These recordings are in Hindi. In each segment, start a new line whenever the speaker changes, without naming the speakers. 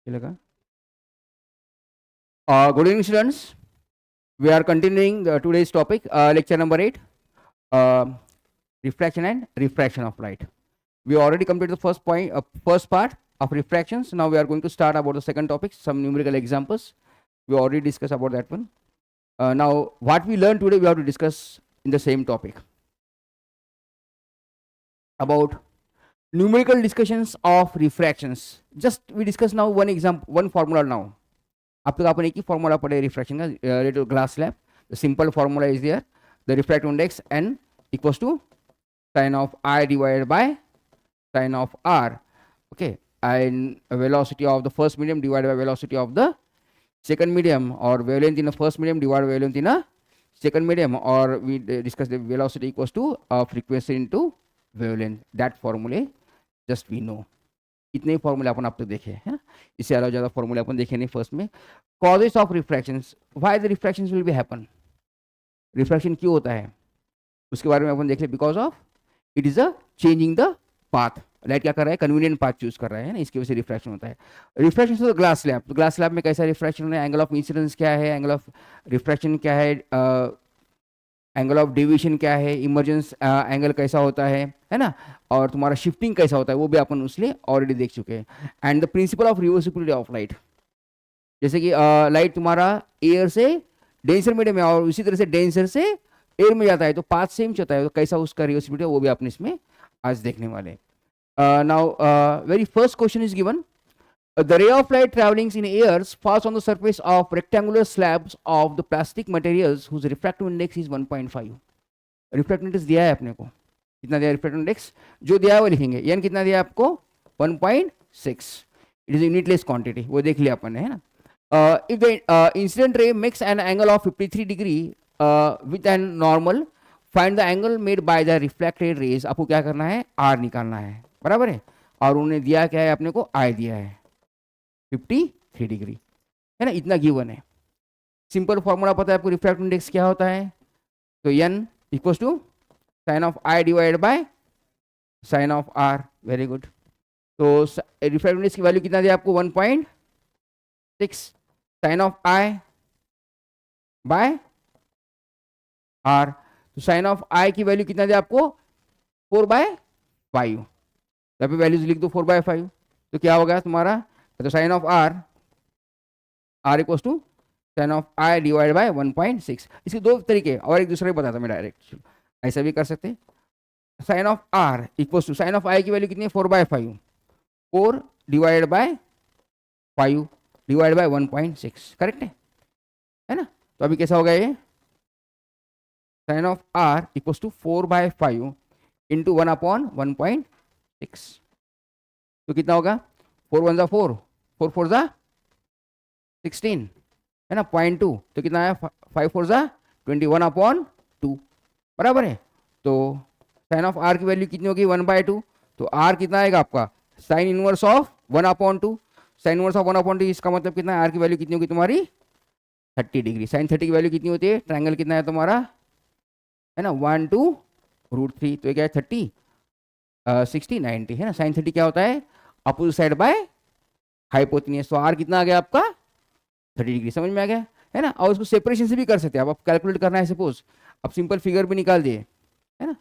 चलेगा। Good evening, students. We are continuing today's topic, lecture number 8, uh, refraction and refraction of light. We already completed the first part of refractions. Now we are going to start about the second topic, some numerical examples. We already discussed about that one. Now, what we learned today, we have to discuss in the same topic about numerical discussions of refractions. Just we discuss now one example, one formula now. अब तक अपन एक ही फॉर्मूला पढ़े रिफ्रैक्शन का related to glass slab. The simple formula is there, the refractive index n equals to sin of I divided by sin of R. Okay, and velocity of the first medium divided by velocity of the second medium, or wavelength in the first medium divided by wavelength in a second medium, or we discussed the velocity equals to frequency into wavelength. That formula just we know. इतने ही फॉर्मूले अपन अब तक देखे है ना, इससे अलावा ज़्यादा फॉर्मूले अपन देखे नहीं. फर्स्ट में causes of refractions, why the refractions will be happen, refraction क्यों होता है उसके बारे में अपन देख ले. Because of it is a changing the path. Light क्या कर रहा है, कन्वीनियंट पाथ चूज कर रहा है ना, इसकी वजह से रिफ्रैक्शन होता है. रिफ्रैक्शन तो ग्लास स्लैब, तो ग्लास स्लैब में कैसा रिफ्रैक्शन है, एंगल ऑफ इंसिडेंस क्या है, एंगल ऑफ रिफ्रैक्शन क्या है, एंगल ऑफ डेविएशन क्या है, इमर्जेंस एंगल कैसा होता है ना, और तुम्हारा शिफ्टिंग कैसा होता है वो भी अपन उसलिए ऑलरेडी देख चुके हैं. And the principal of reversibility of light, जैसे कि लाइट तुम्हारा एयर से डेंसर मीडियम में और उसी तरह से डेंसर से एयर में जाता है तो पाथ सेम चलता है, तो कैसा उसका रिवर्सिबिलिटी है वो भी अपन इसमें आज देखने वाले. Now very first question is given, the ray of light traveling in airs falls on the surface of rectangular slabs of the plastic materials whose refractive index is 1.5. Refractive index दिया है अपने को, कितना दिया है रिफ्रैक्टिव इंडेक्स, जो दिया है वो लिखेंगे. n कितना दिया है आपको 1.6. इट इज यूनिटलेस क्वांटिटी, वो देख लिया अपन ने है ना. If the incident ray makes an angle of 53 degree with an normal, find the angle made by the reflected rays. आपको क्या करना है, r निकालना है, बराबर है. और उन्होंने दिया क्या है अपने को, I दिया है 53 डिग्री है ना, इतना गिवन है. सिंपल फॉर्मूला पता है आपको रिफ्रैक्टिव इंडेक्स क्या होता है, तो n equals to sine of I divide by sine of R. Very good. तो रिफ्रैक्टिव इंडेक्स की वैल्यू कितना दिया आपको 1.6, sine of I by R. तो साइन ऑफ I की वैल्यू कितना दिया आपको 4/5. यहाँ पे वैल्यूज लिख दो 4/5, तो क्या होगा तुम्हारा, तो sine of R equals to sine of I divide by 1.6. इसके दो तरीके, और एक दूसरे को बताता मैं डायरेक्ट, ऐसा भी कर सकते. Sine of R equals to sine of I की वैल्यू कितनी है 4/5, 4 divide by 5 divide by 1.6. Correct है ना. तो अभी कैसा होगा ये, sine of R equals to 4/5 into 1/1.6. तो कितना होगा, 4 1 4, 4 4 16 है ना, 0.2. तो कितना है 5 4 21/2, बराबर है. तो साइन ऑफ R की वैल्यू कितनी होगी 1/2. तो R कितना आएगा आपका, sine inverse of 1/2. Sine inverse of 1/2 इसका मतलब कितना है, R की वैल्यू कितनी होगी तुम्हारी 30 डिग्री. साइन 30 की वैल्यू कितनी होती है, ट्रायंगल कितना है तुम्हारा है ना 1 2 √3. तो क्या है 30 60 90 है ना. साइन 30 क्या होता है, अपोजिट साइड बाय हाइपोटेन्यूज. तो R कितना आ गया आपका 30 डिग्री. समझ में आ गया है ना. और उसको सेपरेशन से भी कर सकते हैं आप कैलकुलेट करना है सपोज, अब सिंपल फिगर भी निकाल दिए है ना.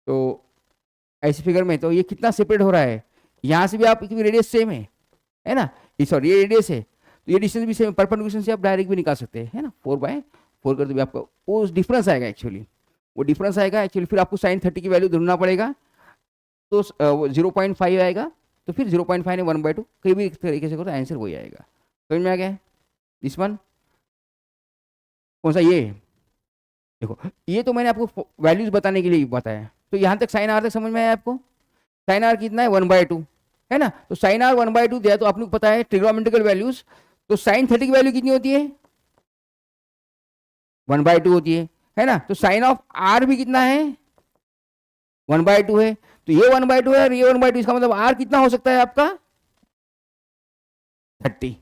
तो ऐसे फिगर में तो ये कितना सेपरेट हो रहा है, यहाँ से भी आप रेडियस सेम है ना, सॉरी ये रेडियस है तो ये डिस्टेंस भी सेम, परपेंडिकुलर से आप डायरेक्ट भी निकाल सकते हैं है ना. 4/4 कर दो भी आपको वो डिफरेंस आएगा एक्चुअली, वो डिफरेंस आएगा एक्चुअली. फिर आपको साइन 30 की वैल्यू ढूंढना पड़ेगा, तो 0.5 आएगा, तो फिर 0.5 ने 1/2 कहीं भी तरीके से करो आंसर वही आएगा. समझ में आ गया. दिस वन कौन सा, ये देखो, ये तो मैंने आपको वैल्यूज बताने के लिए बताया. तो यहाँ तक साइन R तक समझ में आया आपको. साइन R कितना है 1/2 है ना. तो साइन R 1/2 दिया, तो आपको पता है ट्रिग्नोमेट्रिकल वैल्यूज, तो साइन 30 की वैल्यू कितनी होती है 1/2 होती है ना. तो साइन ऑफ R भी कितना है 1/2 है. तो ये 1/2 है और ये 1/2, इसका मतलब R कितना हो सकता है आपका 30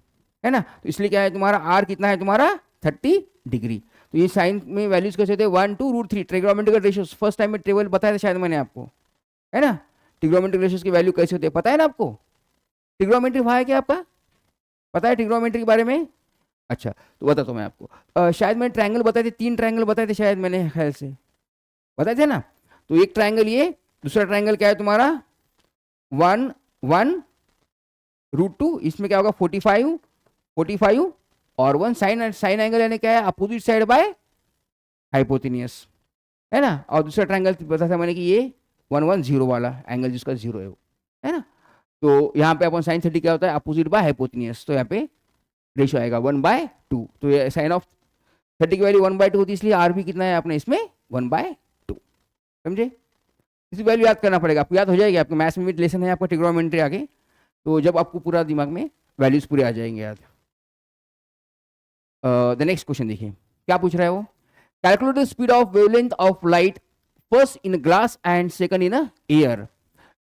है ना. तो इसलिए क्या है तुम्हारा R कितना है तुम्हारा 30 डिग्री. तो ये साइन में वैल्यूज कैसे होते हैं 1 2 √3. ट्रिग्नोमेट्रिकल रेशियोज फर्स्ट टाइम में टेबल बताया था शायद मैंने आपको है ना. ट्रिग्नोमेट्रिकल रेशियोज की वैल्यू कैसे होती है पता है ना आपको. ट्रिग्नोमेट्री वहाँ है क्या आपका पता है ट्रिग्नोमेट्री के बारे में? अच्छा, तो बताता हूँ मैं आपको। शायद मैंने ट्रायंगल बताए थे, 3 ट्रायंगल बताए थे शायद, मैंने ख्याल से बताए थे ना। तो एक ट्रायंगल ये, दूसरा ट्रायंगल क्या है तुम्हारा 1 1 √2, इसमें क्या होगा 45 45 और 1 साइन, साइन एंगल यानी क्या है अपोजिट साइड बाय हाइपोटेनियस, है ना। और दूसरा ट्रायंगल बताया था मैंने कि ये 1 1 0 वाला एंगल जिसका 0 है वो, है ना। तो यहाँ पे अपन साइन 30 क्या होता है अपोजिट बाय हाइपोटेनियस, तो यहाँ पे रेशियो आएगा 1/2। तो ये साइन ऑफ 30 की वैल्यू 1/2 होती है, इसलिए आर भी कितना है अपने इसमें 1/2, समझे। इसी वैल्यू याद करना पड़ेगा, आपको याद हो जाएगी, आपके मैथ्स में भी लेसन है आपका ट्रिग्नोमेट्री आगे, तो जब आपको पूरा दिमाग में वैल्यूज पूरे आ जाएंगे याद। द नेक्स्ट क्वेश्चन देखिए क्या पूछ रहा है वो। Calculate the speed of wavelength of light first in glass and second in air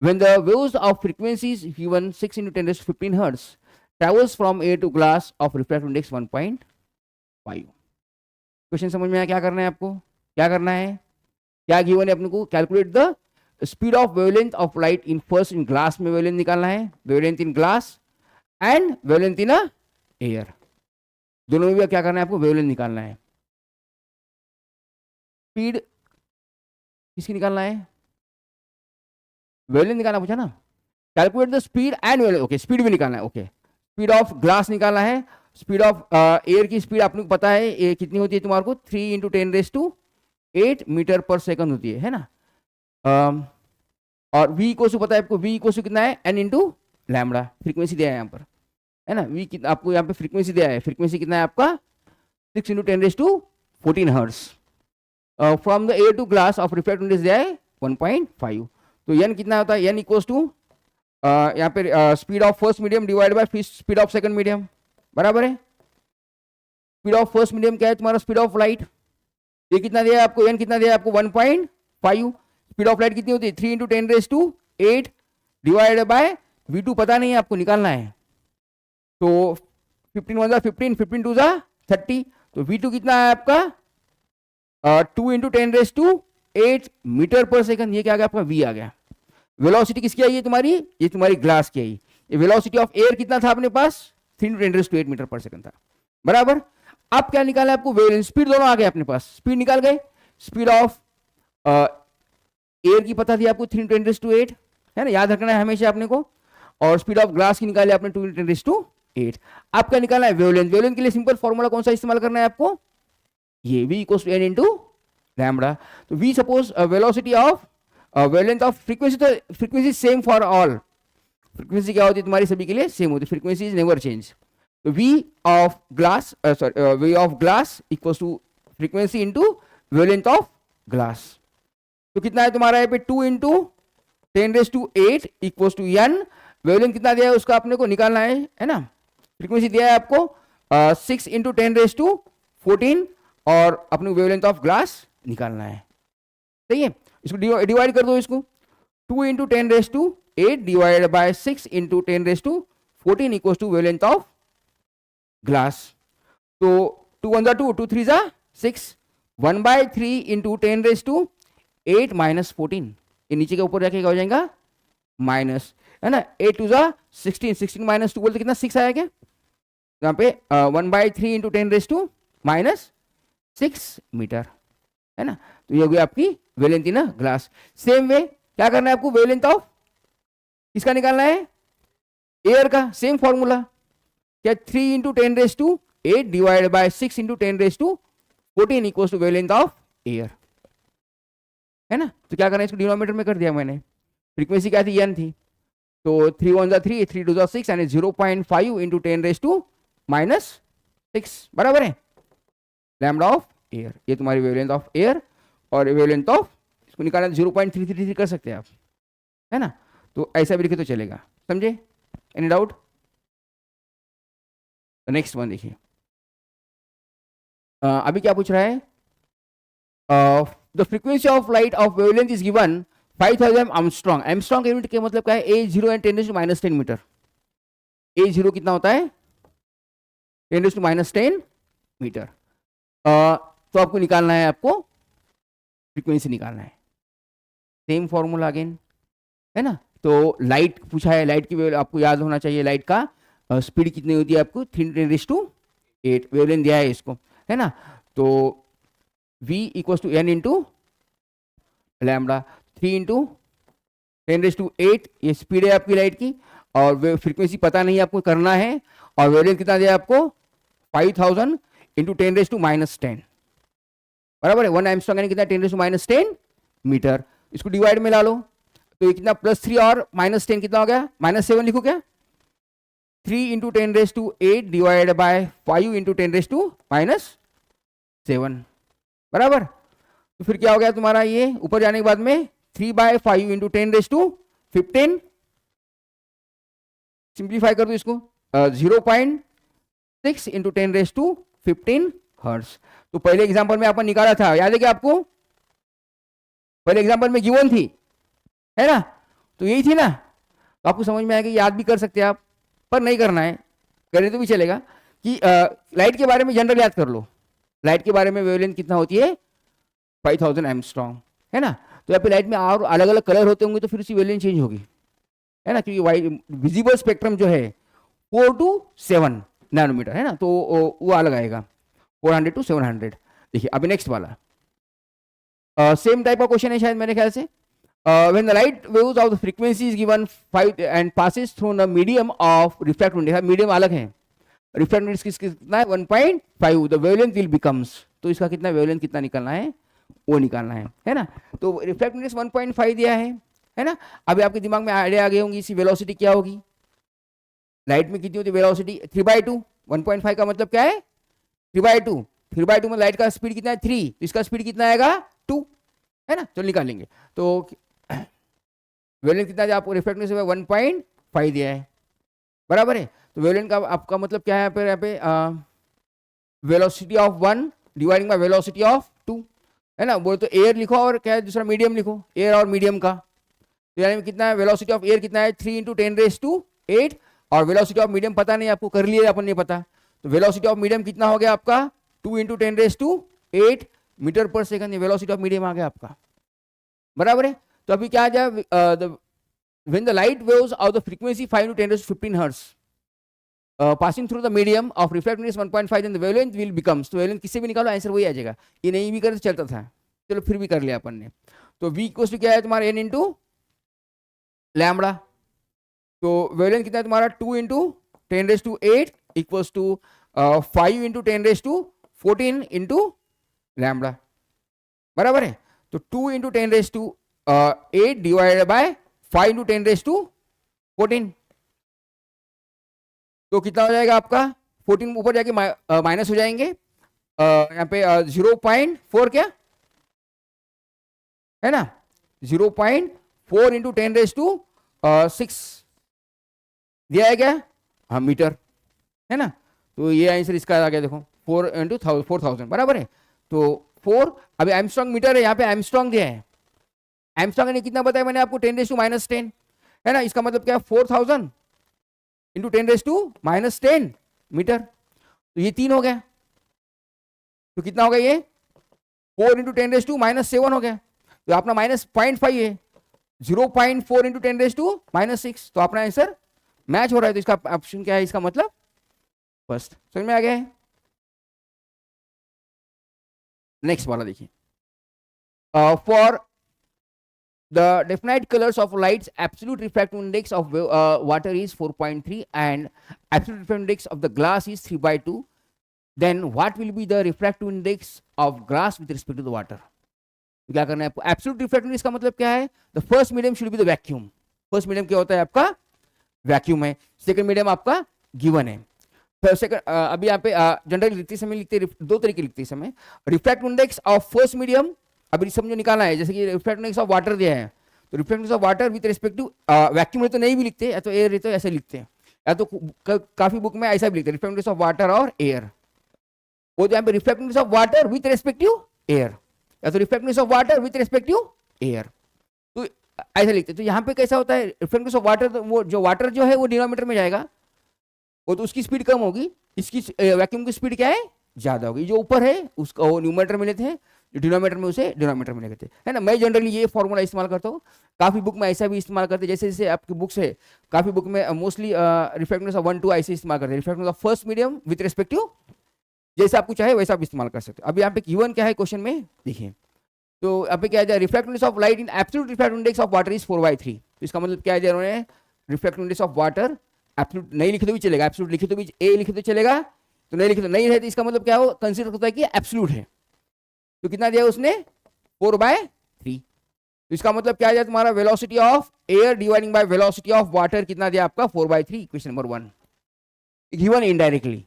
when the waves of frequencies given 6 into 10 raised to 15 hertz travels from air to glass of refractive index 1.5। Question समझ में आया क्या करना है आपको, क्या करना है, क्या गिवन है अपने को, calculate the speed of wavelength of light in first in glass में वेवलेंथ निकालना है, wavelength in glass and wavelength in air, दोनों में भी क्या करना है आपको वेवलेंथ निकालना है। स्पीड किसकी निकालना है, वेवलेंथ निकालना पूछा ना। Calculate the speed and wavelength, okay speed भी निकालना है, ओके स्पीड ऑफ ग्लास निकालना है। स्पीड ऑफ एयर की स्पीड आपको पता है ये कितनी होती है तुम्हारे को 3 × 10⁸ मीटर पर सेकंड होती है ना। और v को पता है आपको, v को कितना है n × लैम्बडा, फ्रीक्वेंसी दिया है यहाँ पर, है ना। v कितना आपको यहाँ पे फ्रीक्वेंसी दिया है, फ्रीक्वेंसी कितना है आपका 6 × 10⁻14 hertz. From the air to glass of reflect index दिया है 1.5। तो n कितना होता है, n इक्वल्स टू यहाँ पे speed of first medium divide by speed of second medium, बराबर है। स्पीड ऑफ फर्स्ट मीडियम क्या है तुम्हारा स्पीड ऑफ लाइट, ये कितना दिया है आपको, n कितना दिया है आपको 1.5। स्पीड ऑफ लाइट कितनी होती है 3 × 10⁸ डिवाइड बाय v2 पता नहीं है आपको निकालना है, तो 15 1 15 15 2 30, तो v2 कितना है आपका 2 × 10⁸ मीटर पर सेकंड, ये क्या आ गया आपका v आ गया। वेलोसिटी किसकी आई है तुम्हारी, ये तुम्हारी ग्लास की आई। ये वेलोसिटी ऑफ एयर कितना था अपने पास 3 × 10⁸ मीटर पर सेकंड था, बराबर। अब क्या निकाला आपको वेवलेंथ, स्पीड दोनों आ गए अपने पास, स्पीड निकाल गए। स्पीड ऑफ एयर की पता थी आपको 3 × 10⁸, है ना, याद रखना है हमेशा अपने को। और स्पीड ऑफ ग्लास की निकाली आपने 2 × 10⁸। अब क्या निकालना है वेवलेंथ, वेवलेंथ के लिए सिंपल फॉर्मूला कौन सा इस्तेमाल करना है आपको, ये v = n × लैम्बडा। तो v suppose velocity of wavelength of frequency, तो frequency same for all, frequency क्या होती है तुम्हारी सभी के लिए सेम होती है, फ्रीक्वेंसी इज नेवर चेंज। तो v of glass v of glass equals to frequency into wavelength of glass. तो कितना है तुम्हारा यहाँ पे 2 × 10⁸ इक्वल्स टू n। वेवलेंथ कितना दिया है उसका अपने को निकालना है ना। फ्रीक्वेंसी दिया है आपको 6 × 10⁻14 और अपने वेवलेंथ ऑफ ग्लास निकालना है, सही है। इसको डिवाइड कर दो, इसको 2 × 10⁸ divide by 6 × 10⁻14 equals to wavelength of glass. तो 2 1 2 2 3 6, 1/3 × 10⁻8 - 14, ये नीचे के ऊपर रखेगा हो जाएगा माइनस, है ना। 8 2 16, 16 - 2 बोलते कितना 6 आया क्या यहाँ पे 1/3 × 10⁻6 मीटर, है ना। तो ये हो गया आपकी wavelength in glass. Same way क्या करना है आपको, वेवलेंथ ऑफ किसका निकालना है एयर का, सेम फॉर्मूला क्या 3 × 10⁸ divide by 6 × 10⁻14 equals to wavelength of air, है ना। तो क्या करना है इसको डिनोमिनेटर में कर दिया मैंने, फ्रीक्वेंसी क्या थी n थी, तो 3 1 3 3 2 6 यानी 0.5 × 10⁻6 बराबर है लैम्बडा ऑफ एयर। ये तुम्हारी वेवलेंथ ऑफ एयर, और वेवलेंथ ऑफ इसको निकालना 0.333 कर सकते हैं आप, है ना। तो ऐसा भी लिखे तो चलेगा, समझे, एनी डाउट। नेक्स्ट वन देखिए अभी क्या पूछ रहा है, the frequency of light of wavelength is given 5000 angstrom. Angstrom unit के मतलब क्या है, A0 एंड 10⁻10 मीटर। A0 कितना होता है 10⁻10 मीटर। तो आपको निकालना है, आपको फ्रीक्वेंसी निकालना है, सेम फॉर्मूला अगेन, है ना। तो लाइट पूछा है, लाइट की आपको याद होना चाहिए, लाइट का स्पीड कितनी होती है आपको 3×10⁸ वेवलेंथ दिया है इसको, है ना। तो v equals to n into lambda, 3×10⁸ ये स्पीड है आपकी लाइट की, और फ्रीक्वेंसी पता नहीं आपको करना है, और वेवलेंथ कितना दिया आपको 5000 इंटू 10⁻⁻10, बराबर है। 1 एंगस्ट्रॉम यानी कितना 10⁻⁻10 मीटर। इसको डिवाइड में ला लो, तो ये कितना +3 और -10 कितना हो गया, -7 लिखो क्या, 3 × 10⁸ डिवाइड बाय 5 × 10⁻⁻7, बराबर। तो फिर क्या हो गया तुम्हारा, ये ऊपर जाने के बाद में 3/5 × 10⁻15, सिंप्लीफाई कर दो इसको, 0.6 × 10⁻15 हर्ट्ज। तो पहले एग्जांपल में आपने निकाला था, याद है क्या आपको, पहले एग्जांपल में गिवन थी, है ना, तो यही थी ना। तो आपको समझ में आएगा, याद भी कर सकते हैं आप, पर नहीं करना है, करें तो भी चलेगा, कि लाइट के बारे में जनरल याद कर लो। लाइट के बारे में वेवलेंथ कितना होती है 5000 एंगस्ट्रॉम, है ना। तो यहाँ पे लाइट में और अलग अलग कलर होते होंगे, तो फिर उसकी वेवलेंथ चेंज होगी, है ना, क्योंकि वाइट विजिबल स्पेक्ट्रम जो है 4 to 7 नैनोमीटर, है ना, तो वो अलग आएगा 400 to 700। देखिए अभी नेक्स्ट वाला सेम टाइप का क्वेश्चन है शायद मेरे ख्याल से। when the light waves of the frequency is given 5 and passes through the medium of refractive index, medium अलग है, रिफ्रैक्टिव इंडेक्स कितना है 1.5, द वेवलेंथ विल बिकम्स, तो इसका कितना वेवलेंथ कितना निकलना है वो निकालना है ना। तो रिफ्रैक्टिव इंडेक्स 1.5 दिया है ना। अभी आपके दिमाग में आइडिया आ गई होंगी इसकी वेलोसिटी क्या होगी, लाइट में कितनी होती है वेलोसिटी 3/2, 1.5 का मतलब क्या है 3/2, 3/2 में लाइट का स्पीड कितना है 3, तो इसका स्पीड कितना आएगा 2, है ना। चलो निकालेंगे, तो वेवलेंथ कितना दिया आपको, रिफ्रैक्टिव इंडेक्स 1.5 दिया है, बराबर है। तो वेवलेंथ का आपका मतलब क्या है यहाँ पे velocity of 1 dividing by velocity of 2, है ना। बोले तो एयर लिखो और क्या है दूसरा मीडियम लिखो, एयर और मीडियम का, तो यानी कितना है वेलोसिटी ऑफ एयर कितना है 3 × 10⁸, और वेलोसिटी ऑफ मीडियम पता नहीं आपको, कर लिया अपन नहीं पता, तो वेलोसिटी ऑफ मीडियम कितना हो गया आपका 2 × 10⁸ मीटर पर सेकंड, वेलोसिटी ऑफ मीडियम आ गया आपका, बराबर है। तो अभी क्या आ जाए, when the light waves of the frequency 5 × 10⁻15 hertz passing through the medium of refractive index 1.5, then the wavelength will becomes, तो wavelength किससे भी निकालो आंसर वही आ जाएगा, ये नहीं भी कर चलता था, चलो फिर भी कर लिया अपन ने। तो v इक्वल्स टू क्या है तुम्हारा n इंटू लैम्बडा, तो वेवलेंथ कितना है तुम्हारा 2 × 10⁸ इक्वल्स टू 5 × 10⁻14 इंटू लैम्बडा, बराबर है। तो 2 × 10⁸ डिवाइडेड बाय 5 × 10⁻14, तो कितना हो जाएगा आपका 14 ऊपर जाके माइनस हो जाएंगे, यहाँ पे 0.4 क्या है ना, 0.4 × 10⁻6 दिया है क्या, हाँ मीटर, है ना। तो ये आंसर इसका आ गया, देखो 4 × 4000, बराबर है। तो 4, अभी एमस्ट्रॉन्ग मीटर है, यहाँ पे एमस्ट्रॉन्ग दिया है, एमस्ट्रॉन्ग ने कितना बताया मैंने आपको 10⁻−10, है ना। इसका मतलब क्या है 4000 × 10⁻−10 मीटर, तो ये 3 हो गया, तो कितना हो गया ये 4 × 10⁻−7 हो गया, तो अपना -0.5 है, 0.4 × 10⁻−6, तो अपना आंसर मैच हो रहा है। तो इसका ऑप्शन क्या है, इसका मतलब फर्स्ट, समझ में आ गया है। नेक्स्ट वाला देखिए, for the definite colors of lights absolute refractive index of water is 4.3 and absolute refractive index of the glass is 3/2, then what will be the refractive index of glass with respect to the water। तो क्या करना है आपको, absolute refractive index का मतलब क्या है, the first medium should be the vacuum, first medium क्या होता है आपका वैक्यूम है, सेकंड मीडियम आपका गिवन है। सेकंड अभी यहाँ पे जनरली लिखते समय लिखते दो तरीके लिखते समय, refractive index of first medium अभी समझो निकालना है, जैसे कि रिफ्रैक्टिव इंडेक्स ऑफ वाटर दिया है, तो refractive index of water with respect to vacuum तो नहीं भी लिखते, या तो एयर तो ऐसे लिखते हैं, या तो काफी बुक में ऐसा भी लिखते हैं रिफ्रैक्टिव इंडेक्स ऑफ वाटर और एयर, वो तो यहाँ पे refractive index of water with respect to air, या तो refractive index of water with respect to air, तो ऐसे लिखते हैं। तो यहाँ पे कैसा होता है रिफ्रैक्टिव इंडेक्स ऑफ वाटर, तो वो जो वाटर जो है वो डिनोमिनेटर में जाएगा, वो तो उसकी स्पीड कम होगी, इसकी वैक्यूम की स्पीड क्या है ज्यादा होगी, जो ऊपर है उसका वो न्यूमरेटर में लेते हैं, जो डिनोमीटर में उसे डिनोमीटर में लिखते है ना। मैं जनरली ये फॉर्मूला इस्तेमाल करता हूँ, काफी बुक में ऐसा भी इस्तेमाल करते हैं, जैसे जैसे आपकी बुक्स है काफी बुक में मोस्टली रिफ्रैक्टिवनेस ऑफ 1 2 ऐसे इस्तेमाल करते हैं, refractiveness of first medium with respect to, जैसे आपको चाहे वैसा आप इस्तेमाल कर सकते हो। अब यहाँ पे गिवन क्या है क्वेश्चन में देखिए, तो यहाँ पे क्या है, refractiveness of light in absolute refractive index of water is 4/3। तो इसका मतलब क्या है, उन्होंने refractive index of water absolute नहीं लिखे तो भी चलेगा, एब्सोल्यूट लिखे तो भी ए लिखे तो चलेगा, तो नहीं लिखे तो नहीं है, तो इसका मतलब क्या हो कंसीडर होता है कि एब्सोल्यूट है। तो कितना दिया उसने 4/3। तो इसका मतलब क्या है तुम्हारा velocity of air dividing by velocity of water कितना दिया आपका 4/3, क्वेश्चन नंबर 1 गिवन इनडायरेक्टली।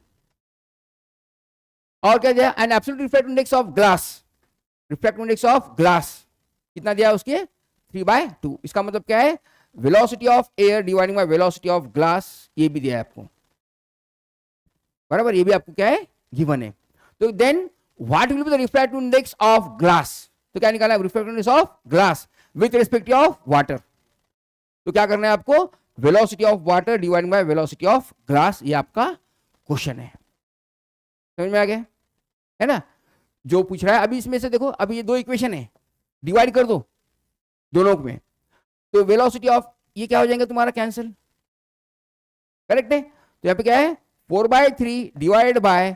और क्या दिया, an absolute refractive index of glass, refractive index of glass कितना दिया उसके 3/2। इसका मतलब क्या है, velocity of air dividing by velocity of glass, ये भी दिया है आपको बराबर, ये भी आपको क्या है गिवन है। तो then what will be the refractive index of glass, तो क्या निकालना है, refractive index of glass with respect of water. तो क्या करना है आपको, velocity of water dividing by velocity of glass, ये आपका क्वेश्चन है। समझ में आ गया है ना, जो पूछ रहा है। अभी इसमें से देखो, अभी ये दो इक्वेशन है, डिवाइड कर दो दोनों में, तो वेलोसिटी ऑफ ये क्या हो जाएगा तुम्हारा कैंसिल, करेक्ट है। तो यहाँ पे क्या है 4/3 divide by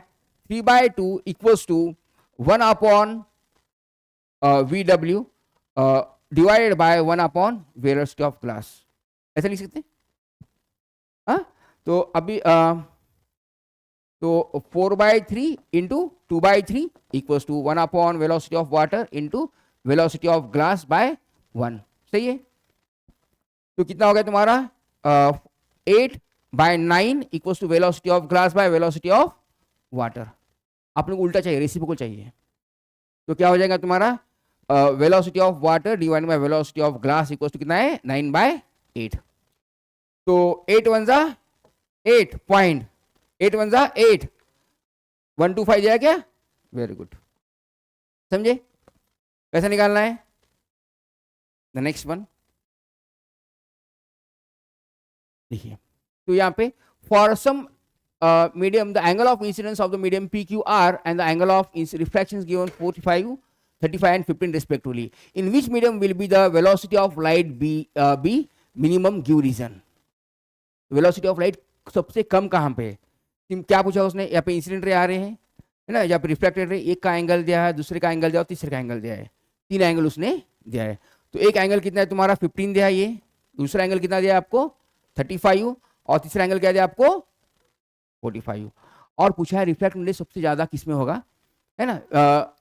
3/2 equals to 1/VW divided by 1 velocity of glass, ऐसे लिख सकते हैं। हाँ, तो अभी तो 4/3 into 2/3 equals to 1 velocity of water into velocity of glass by 1, सही है। तो कितना हो गया तुम्हारा 8/9 equals to velocity of glass by velocity of water. आप लोग उल्टा चाहिए, रेसिप्रोकल चाहिए, तो क्या हो जाएगा तुम्हारा velocity of water divide by velocity of glass equals to कितना है 9/8। तो 8 1 जा 8 पॉइंट 8 1 जा 8 125 जाएगा क्या, वेरी गुड, समझे कैसा निकालना है। द नेक्स्ट वन देखिए, तो यहाँ पे for some medium the angle of incidence of the medium PQR and the angle of refraction is given 45 35 and 15 respectively, in which medium will be the velocity of light be minimum, give reason। velocity of light सबसे कम कहाँ पे है, क्या पूछा उसने, यहाँ पे इंसिडेंट रे आ रहे हैं है ना, यहाँ पे रिफ्लेक्टेड रे, एक का एंगल दिया है, दूसरे का एंगल दिया है, तीसरे का एंगल दिया है, 3 एंगल उसने दिया है। तो एक एंगल कितना है तुम्हारा 15 दिया है, ये दूसरा एंगल कितना दिया है आपको 35 और तीसरा एंगल क्या दिया आपको 45। और पूछा है रिफ्रैक्ट इंडेक्स सबसे ज्यादा किसमें होगा, है ना,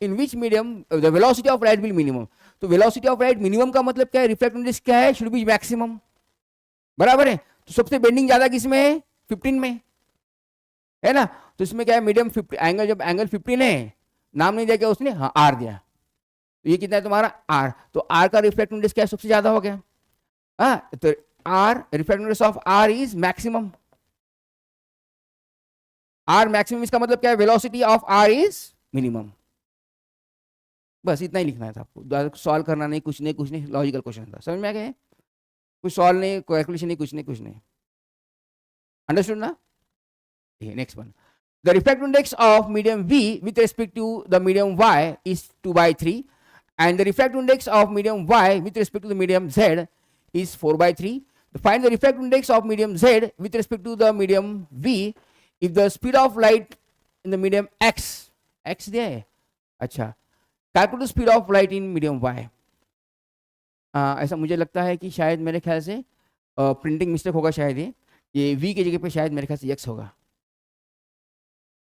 in which medium the velocity of light will minimum. तो वेलोसिटी ऑफ लाइट मिनिमम का मतलब क्या है, रिफ्रैक्ट इंडेक्स क्या है, शुड बी मैक्सिमम, बराबर है। तो सबसे बेंडिंग ज्यादा किसमें है 15 में, है ना। तो इसमें क्या है मीडियम 50 एंगल, जब एंगल 15 है, नाम नहीं दिया क्या उसने, हाँ आर दिया, तो ये कितना है तुम्हारा आर। तो आर का रिफ्रैक्ट इंडेक्स क्या है सबसे ज्यादा हो गया, हाँ, तो R refract index of R is maximum, R maximum, इसका मतलब क्या है velocity of R is minimum. बस इतना ही लिखना है था आपको, सॉल्व करना नहीं, कुछ नहीं, लॉजिकल क्वेश्चन था, समझ में आ गया, कुछ सॉल्व नहीं, कैलकुलेशन नहीं, कुछ नहीं, अंडरस्टूड ना। Next one, the refractive index of medium V with respect to the medium Y is 2/3 and the refractive index of medium Y with respect to the medium Z is 4/3. Find the refractive index of medium Z with respect to the medium V if the speed of light in the medium X दिया है, अच्छा, calculate the speed of light in medium Y। ऐसा मुझे लगता है कि शायद मेरे ख्याल से प्रिंटिंग मिस्टेक होगा, शायद ये V की जगह पे शायद मेरे ख्याल से X होगा,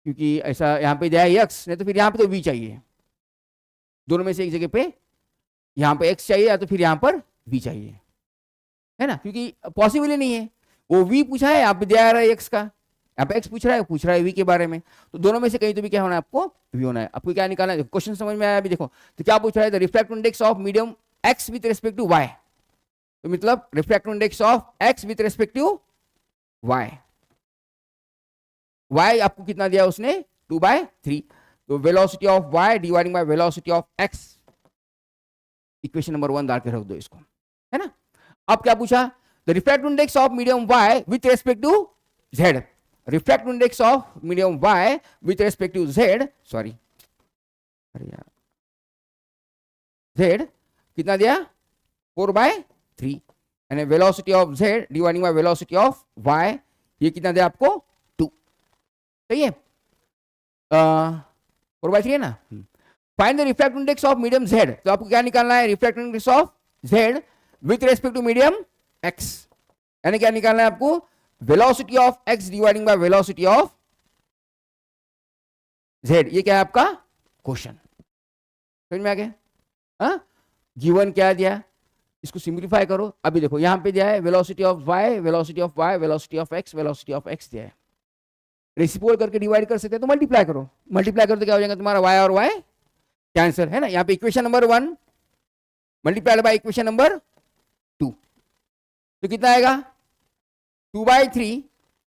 क्योंकि ऐसा यहाँ पे दिया है X, नहीं तो फिर यहाँ पे तो V चाहिए, दोनों में से एक जगह पे यहाँ पे X चाहिए या तो फिर यहाँ पर V चाहिए, है ना, क्योंकि पॉसिबल ही नहीं है, वो V पूछा है, आप दिया रहा है X का, यहाँ पे X पूछ रहा है V के बारे में, तो दोनों में से कहीं तो भी क्या होना है आपको V होना है। आपको क्या निकालना है, क्वेश्चन समझ में आया अभी देखो, तो क्या पूछ रहा है, the refractive index of medium X with respect to Y, तो मतलब refractive index of X with respect to Y, Y आपको कितना दिया उसने 2/3, तो velocity of Y dividing by velocity of X, equation number 1 डाल के रख दो इसको, है ना। अब क्या पूछा, the refractive index of medium Y with respect to Z, refractive index of medium Y with respect to Z, sorry अरे यार जेड कितना दिया 4/3 यानी velocity of Z dividing by velocity of Y ये कितना दिया आपको 2 सही है 4/3 है ना find the refractive index of medium Z तो आपको क्या निकालना है refractive index of Z with respect to medium X यानी क्या निकालना है आपको velocity of X dividing by velocity of Z ये क्या है आपका क्वेश्चन समझ में आ गया हाँ गिवन क्या दिया इसको सिंप्लीफाई करो अभी देखो यहां पे दिया है velocity of y velocity of y velocity of x दिया है रेसिप्रोकल करके डिवाइड कर सकते हैं तो मल्टीप्लाई करो तो क्या हो जाएगा तुम्हारा वाई और वाई कैंसर है ना यहाँ पे equation number 1 multiplied by equation number 2 तो कितना आएगा 2/3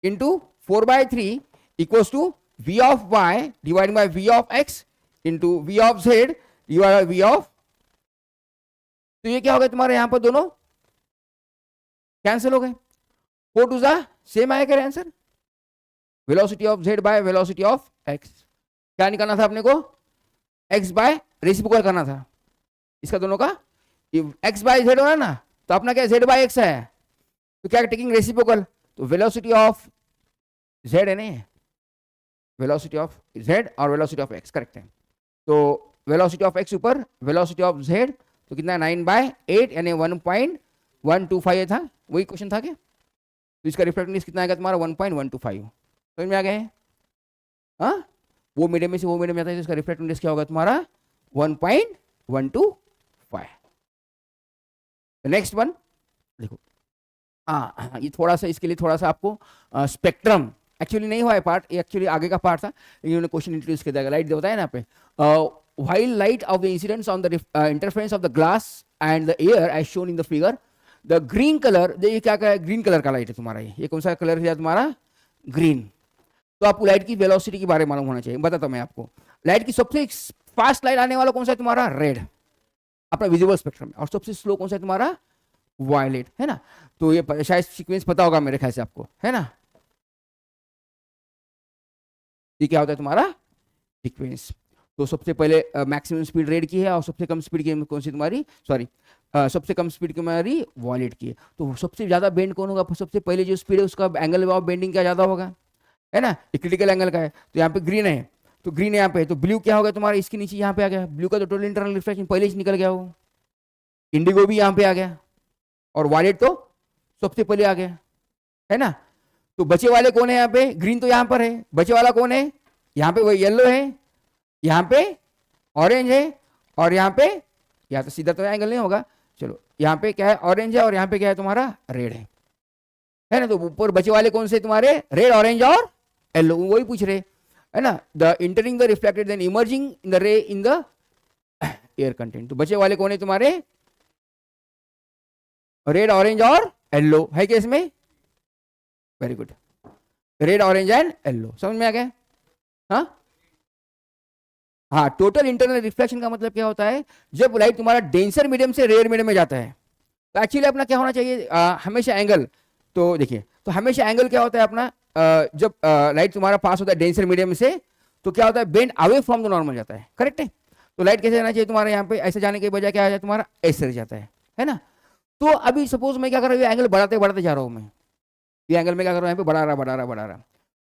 into 4/3 equals to v of y divided by v of x into v of z divided by v of तो ये क्या हो गया तुम्हारे यहां पर दोनों कैंसिल हो गए 4 टू जा सेम आएगा answer velocity of z bye velocity of x क्या निकालना था अपने को x बाय रेसिप्रोकल करना था इसका दोनों का x बाय z होना ना तो अपना क्या z बाय x है तो क्या टेकिंग रेसिप्रोकल तो वेलोसिटी ऑफ z है नहीं वेलोसिटी ऑफ z और वेलोसिटी ऑफ x करेक्ट है तो वेलोसिटी ऑफ x ऊपर वेलोसिटी ऑफ z तो कितना 9/8 यानी 1.125 था वही क्वेश्चन था क्या तो इसका रिफ्रैक्टिव इंडेक्स कितना आएगा तुम्हारा 1.125 समझ में आ गए हाँ वो मीडियम में से वो मीडियम में आता है तो इसका रिफ्रैक्टिव इंडेक्स क्या होगा तुम्हारा 1.125 नेक्स्ट वन देखो ये थोड़ा सा इसके लिए थोड़ा सा आपको स्पेक्ट्रम एक्चुअली नहीं हुआ है पार्ट ये एक्चुअली आगे का पार्ट था इन्होंने क्वेश्चन इंट्रोड्यूस कर दिया लाइट बताया ना पे while light of the incidence on the interference of the glass and the air as shown in the figure the green color ये क्या है ग्रीन कलर का लाइट है तुम्हारा ये कौन सा कलर है तुम्हारा ग्रीन तो आपको लाइट की वेलोसिटी के बारे में मालूम होना चाहिए बताता हूं मैं आपको लाइट की सबसे फास्ट लाइट आने वाला कौन सा है तुम्हारा रेड अपना विजिबल स्पेक्ट्रम में और सबसे स्लो कौन सा है तुम्हारा वायलेट है ना तो ये शायद सीक्वेंस पता होगा मेरे ख्याल से आपको है ना ये क्या होता है तुम्हारा सीक्वेंस तो सबसे पहले मैक्सिमम स्पीड रेड की है और सबसे कम स्पीड की कौन सी तुम्हारी सॉरी सबसे कम स्पीड की तुम्हारी वॉलेट की है तो सबसे ज्यादा बेंड कौन होगा सबसे पहले जो स्पीड है उसका एंगल ऑफ बेंडिंग क्या ज्यादा होगा है ना ये क्रिटिकल एंगल का है तो यहाँ पे ग्रीन है तो ग्रीन यहाँ पे तो ब्लू क्या होगा तुम्हारा इसके नीचे यहाँ पे आ गया ब्लू का तो टोटल इंटरनल रिफ्लेक्शन पहले ही निकल गया वो इंडिगो भी यहाँ पे आ गया और वॉलेट तो सबसे पहले आ गया है ना तो बचे वाले कौन है यहाँ पे ग्रीन तो यहाँ पर है बचे वाला कौन है यहाँ पे वो येलो है यहाँ पे ऑरेंज है और यहाँ पे या तो सीधा तो एंगल नहीं होगा चलो यहाँ पे क्या है ऑरेंज है और यहाँ पे क्या है तुम्हारा रेड है ना तो ऊपर बचे वाले कौन से तुम्हारे रेड ऑरेंज और येलो वही पूछ रहे है ना the entering the reflected then emerging in the ray in the air content तो बचे वाले कौन है तुम्हारे रेड ऑरेंज और येलो है क्या इसमें very good red orange and yellow समझ में आ गया हाँ टोटल इंटरनल रिफ्लेक्शन का मतलब क्या होता है जब लाइट तुम्हारा डेंसर मीडियम से रेयर मीडियम में जाता है तो एक्चुअली अपना क्या होना चाहिए हमेशा एंगल तो देखिए तो हमेशा एंगल क्या होता है अपना जब लाइट तुम्हारा पास होता है डेंसर मीडियम से तो क्या होता है bend away from the normal जाता है करेक्ट है तो लाइट कैसे जाना चाहिए तुम्हारे यहाँ पे ऐसे जाने के बजाय क्या आ जाए तुम्हारा ऐसे जाता है ना तो अभी सपोज मैं क्या कर रहा हूँ एंगल बढ़ाते बढ़ाते जा रहा हूँ मैं ये एंगल में क्या कर रहा हूँ यहाँ पे बढ़ा रहा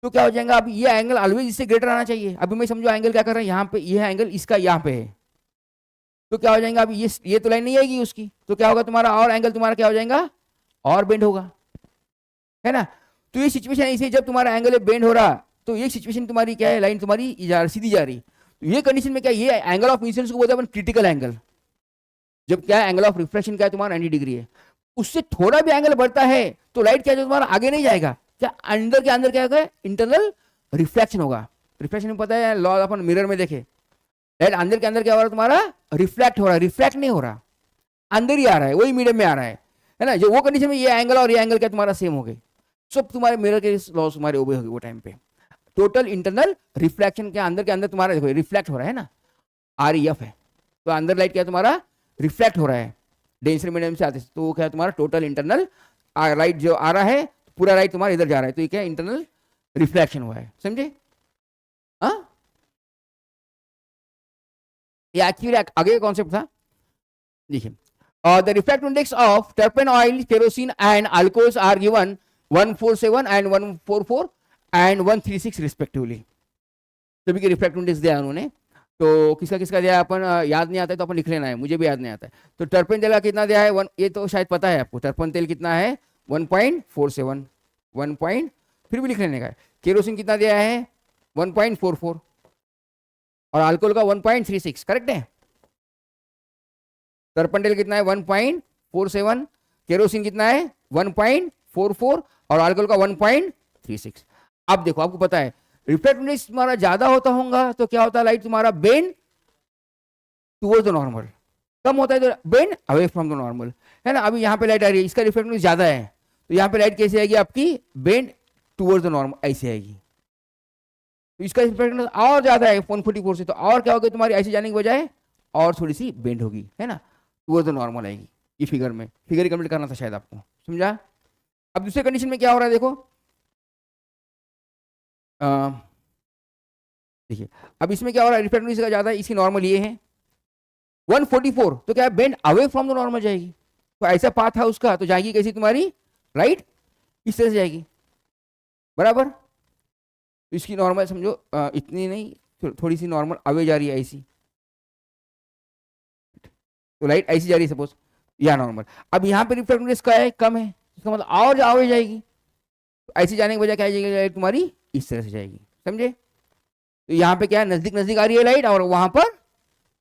तो क्या हो जाएगा अब ये एंगल ऑलवेज इससे ग्रेटर आना चाहिए अभी मैं समझो एंगल क्या कर रहा है यहाँ पे ये एंगल इसका यहाँ पे है तो क्या हो जाएगा अब ये तो लाइन नहीं आएगी उसकी तो क्या होगा तुम्हारा और एंगल तुम्हारा क्या हो जाएगा और बेंड होगा है ना तो ये सिचुएशन ऐसे जब तुम्हारा एंगल बेंड हो रहा तो ये सिचुएशन तुम्हारी क्या है लाइन तुम्हारी सीधी जा रही तो ये कंडीशन में क्या ये एंगल ऑफ इंसिडेंस को बोलते हैं क्रिटिकल एंगल जब क्या एंगल ऑफ रिफ्लेक्शन क्या है तुम्हारा 90 डिग्री है उससे थोड़ा भी एंगल बढ़ता है तो लाइट क्या तुम्हारा आगे नहीं जाएगा क्या अंदर के अंदर क्या होगा इंटरनल रिफ्लेक्शन होगा रिफ्लेक्शन में पता है लॉ अपन मिरर में देखे लाइट अंदर के अंदर क्या हो रहा है तुम्हारा रिफ्लेक्ट हो रहा है रिफ्लेक्ट नहीं हो रहा अंदर ही आ रहा है वही मीडियम में आ रहा है ना जो वो कंडीशन में ये एंगल और ये एंगल क्या तुम्हारा सेम हो गए सब तुम्हारे मिरर के लॉ तुम्हारे ओबे हो गए वो टाइम पे टोटल इंटरनल रिफ्लेक्शन के अंदर तुम्हारा देखो रिफ्लेक्ट हो रहा है ना REF है तो अंदर लाइट क्या तुम्हारा रिफ्लेक्ट हो रहा है डेंसर मीडियम से आते तो क्या तुम्हारा टोटल इंटरनल लाइट जो आ रहा है पूरा लाइट तुम्हारा इधर जा रहा है तो ये क्या इंटरनल रिफ्लेक्शन हुआ है समझे हाँ ये एक्चुअली आगे कॉन्सेप्ट था देखिए, the refractive index of turpentine oil, kerosene and alcohols are given 147 and 144 and 136 respectively. सभी के रिफ्रैक्टिव इंडेक्स दिया है उन्होंने। तो किसका किसका दिया है अपन याद नहीं आता है तो अपन लिख लेना है, मुझे भी याद नहीं आता है। तो टर्पेन तेल का कितना दिया है, वन, ये तो शायद पता है आपको, टर्पेन तेल कितना है 1.47, 1 पॉइंट, फिर भी लिख लेने का है। केरोसिन कितना दिया है 1.44 और अल्कोहल का 1.36, करेक्ट है। टर्पेन तेल कितना है 1.47, केरोसिन कितना है 1.44 और अल्कोहल का 1.36। अब देखो आपको पता है रिफ्रैक्टिव इंडेक्स तुम्हारा ज्यादा होता होगा तो क्या होता है, लाइट तुम्हारा बेंड टुवर्ड्स द नॉर्मल, कम होता है तो bend away from the normal, है ना। अभी यहाँ पे लाइट आ रही है, इसका रिफ्रैक्टिव इंडेक्स ज्यादा है तो यहाँ पे लाइट कैसे आएगी आपकी, बेंड टुवर्ड्स द नॉर्मल ऐसे आएगी। तो इसका रिफ्रैक्टिव इंडेक्स और ज्यादा है 144 से, तो और क्या होगा तुम्हारी ऐसे जाने के बजाय और थोड़ी सी बेंड होगी, है ना, टुवर्ड्स द नॉर्मल आएगी। ये फिगर में, फिगर ही कंप्लीट करना था शायद आपको, समझा। अब दूसरे कंडीशन में क्या हो रहा है देखो, देखिए अब इसमें क्या हो रहा है, रिफ्रैक्टिव इंडेक्स का ज्यादा है, इसकी नॉर्मल ये है 144, तो क्या है bend away from the normal जाएगी। तो ऐसा पाथ है उसका, तो जाएगी कैसी तुम्हारी, राइट, इस तरह से जाएगी, बराबर। तो इसकी नॉर्मल समझो इतनी नहीं, थोड़ी सी नॉर्मल अवे जा रही है ऐसी, तो लाइट ऐसी जा रही है सपोज, या नॉर्मल। अब यहाँ पे रिफ्रैक्टिव इंडेक्स का है कम है, इसका मतलब और आगे जाएगी, तो ऐसे जाने के बजाय क्या जाएगी लाइट तुम्हारी इस तरह से जाएगी, समझे। तो यहाँ पे क्या है, नजदीक नजदीक आ रही है लाइट और वहां पर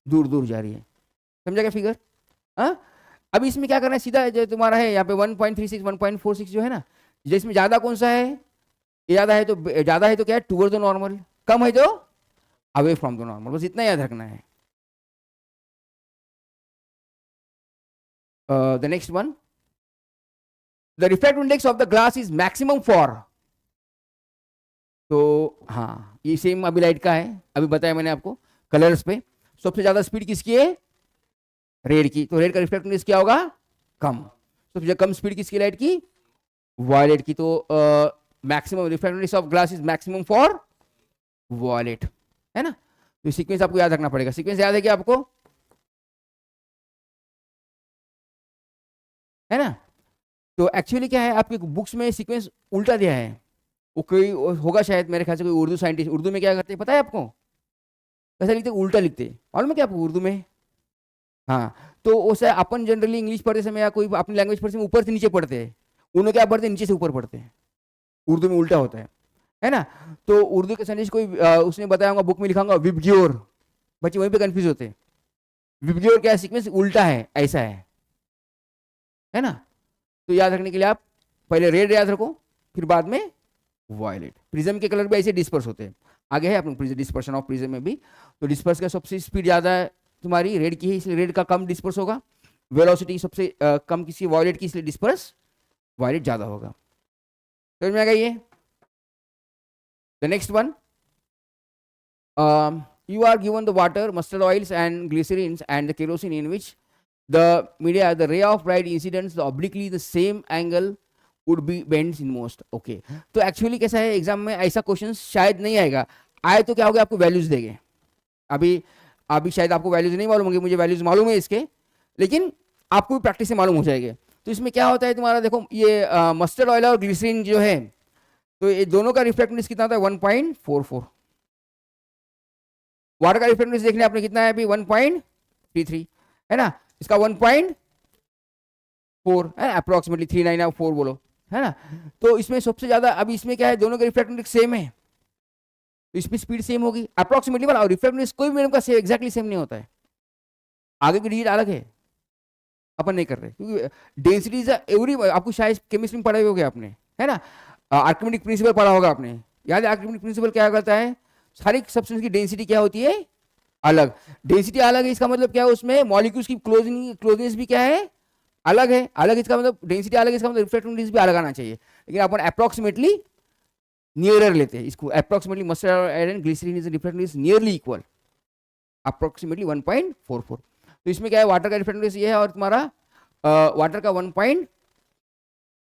दूर दूर जा रही है, समझा क्या फिगर। हाँ, अब इसमें क्या करना है, सीधा जो तुम्हारा है यहाँ पे 1.36 1.46 जो है ना, जिसमें ज्यादा कौन सा है, ये ज्यादा है तो क्या है टुवर्ड्स द नॉर्मल, कम है तो अवे फ्रॉम द नॉर्मल, बस इतना याद रखना है। The next one, the refractive index of the glass is maximum for, तो हाँ ये सेम अभी लाइट का है, अभी बताया मैंने आपको कलर्स पे। सबसे ज्यादा स्पीड किसकी है, रेड की, तो रेड का रिफ्रैक्टिव इंडेक्स क्या होगा, कम। सबसे कम स्पीड किसकी, लाइट की, वायलेट की। तो maximum refractive index of glass is maximum for violet, है ना। तो सीक्वेंस आपको याद रखना पड़ेगा, सीक्वेंस याद है क्या आपको, है ना। तो एक्चुअली क्या है आपकी बुक्स में सीक्वेंस उल्टा दिया है, वो कोई होगा शायद, मेरे ख्याल से कोई उर्दू साइंटिस्ट, उर्दू में क्या करते हैं पता है आपको, कैसे लिखते, उल्टा लिखते, मालूम है क्या आपको उर्दू में। हाँ, तो उसे अपन जनरली इंग्लिश पढ़ते समय या कोई अपनी लैंग्वेज पढ़ते समय ऊपर से नीचे पढ़ते हैं, उन्हें क्या पढ़ते हैं नीचे से ऊपर पढ़ते हैं, उर्दू में उल्टा होता है ना। तो उर्दू के साइंटिस्ट कोई उसने बताया होगा, बुक में लिखा होगा विबग्योर, बच्चे वहीं पे कंफ्यूज होते हैं, विबग्योर क्या सीक्वेंस उल्टा है, ऐसा है ना। तो याद रखने के लिए आप पहले रेड याद रखो, फिर बाद में वायलेट। प्रिज्म के कलर भी ऐसे डिस्पर्स होते हैं, आगे है अपने डिस्पर्शन ऑफ प्रिज्म में भी। तो डिस्पर्स का सबसे स्पीड ज्यादा है तुम्हारी रेड की है, इसलिए रेड का कम डिस्पर्स होगा। वेलोसिटी सबसे कम किसी वायलेट की, इसलिए डिस्पर्स वायलेट ज्यादा होगा। समझ में आ गई ये। The next one, you are given the water, mustard oils and glycerins and the kerosene in which the ray of bright incidents the obliquely the same angle would be bends in most. okay, तो एक्चुअली कैसा है, एग्जाम में ऐसा क्वेश्चन शायद नहीं आएगा, आए तो क्या होगा, आपको वैल्यूज देंगे। अभी शायद आपको वैल्यूज नहीं मालूम होंगे, मुझे वैल्यूज मालूम है इसके, लेकिन आपको भी प्रैक्टिस से मालूम हो जाएंगे। तो इसमें क्या होता है तुम्हारा, देखो ये मस्टर्ड ऑयल और ग्लिसरीन जो है, तो ये दोनों का रिफ्रैक्टिव इंडेक्स कितना होता है 1.44। वाटर का रिफ्रैक्टिव इंडेक्स देखने आपने कितना है अभी 1.33, है ना। इसका 1.4 है, अप्रोक्सीमेटली 39 या 4 बोलो, है ना। तो इसमें सबसे ज्यादा, अभी इसमें क्या है, दोनों का रिफ्रैक्टिव इंडेक्स सेम है, तो इसमें स्पीड सेम होगी अप्रोक्सीमेटली वाला, और रिफ्रैक्टिव इंडेक्स कोई भी मीडियम का सेम एक्जैक्टली सेम नहीं होता है, आगे की डिजिट अलग है, अपन नहीं कर रहे, क्योंकि डेंसिटी इज एवरी, आपको शायद केमिस्ट्री में पढ़ाई होगी आपने, है ना। आर्किमिडिक प्रिंसिपल पढ़ा होगा आपने, याद है आर्किमिडिक प्रिंसिपल क्या करता है, सारी सब्सटेंस की डेंसिटी क्या होती है, अलग। डेंसिटी अलग है, इसका मतलब क्या है, उसमें मॉलिक्यूल्स की क्लोजनेस भी क्या है, अलग है। अलग इसका मतलब डेंसिटी अलग है, इसका मतलब रिफ्रैक्टिव इंडेक्स भी अलग आना चाहिए, लेकिन अपन अप्रोक्सीमेटली नियरर लेते हैं इसको। Approximately mustard oil and glycerine is refractive index nearly equal, approximately 1.44। तो इसमें क्या है, वाटर का रिफ्रैक्टिव इंडेक्स ये है, और तुम्हारा वाटर का 1.3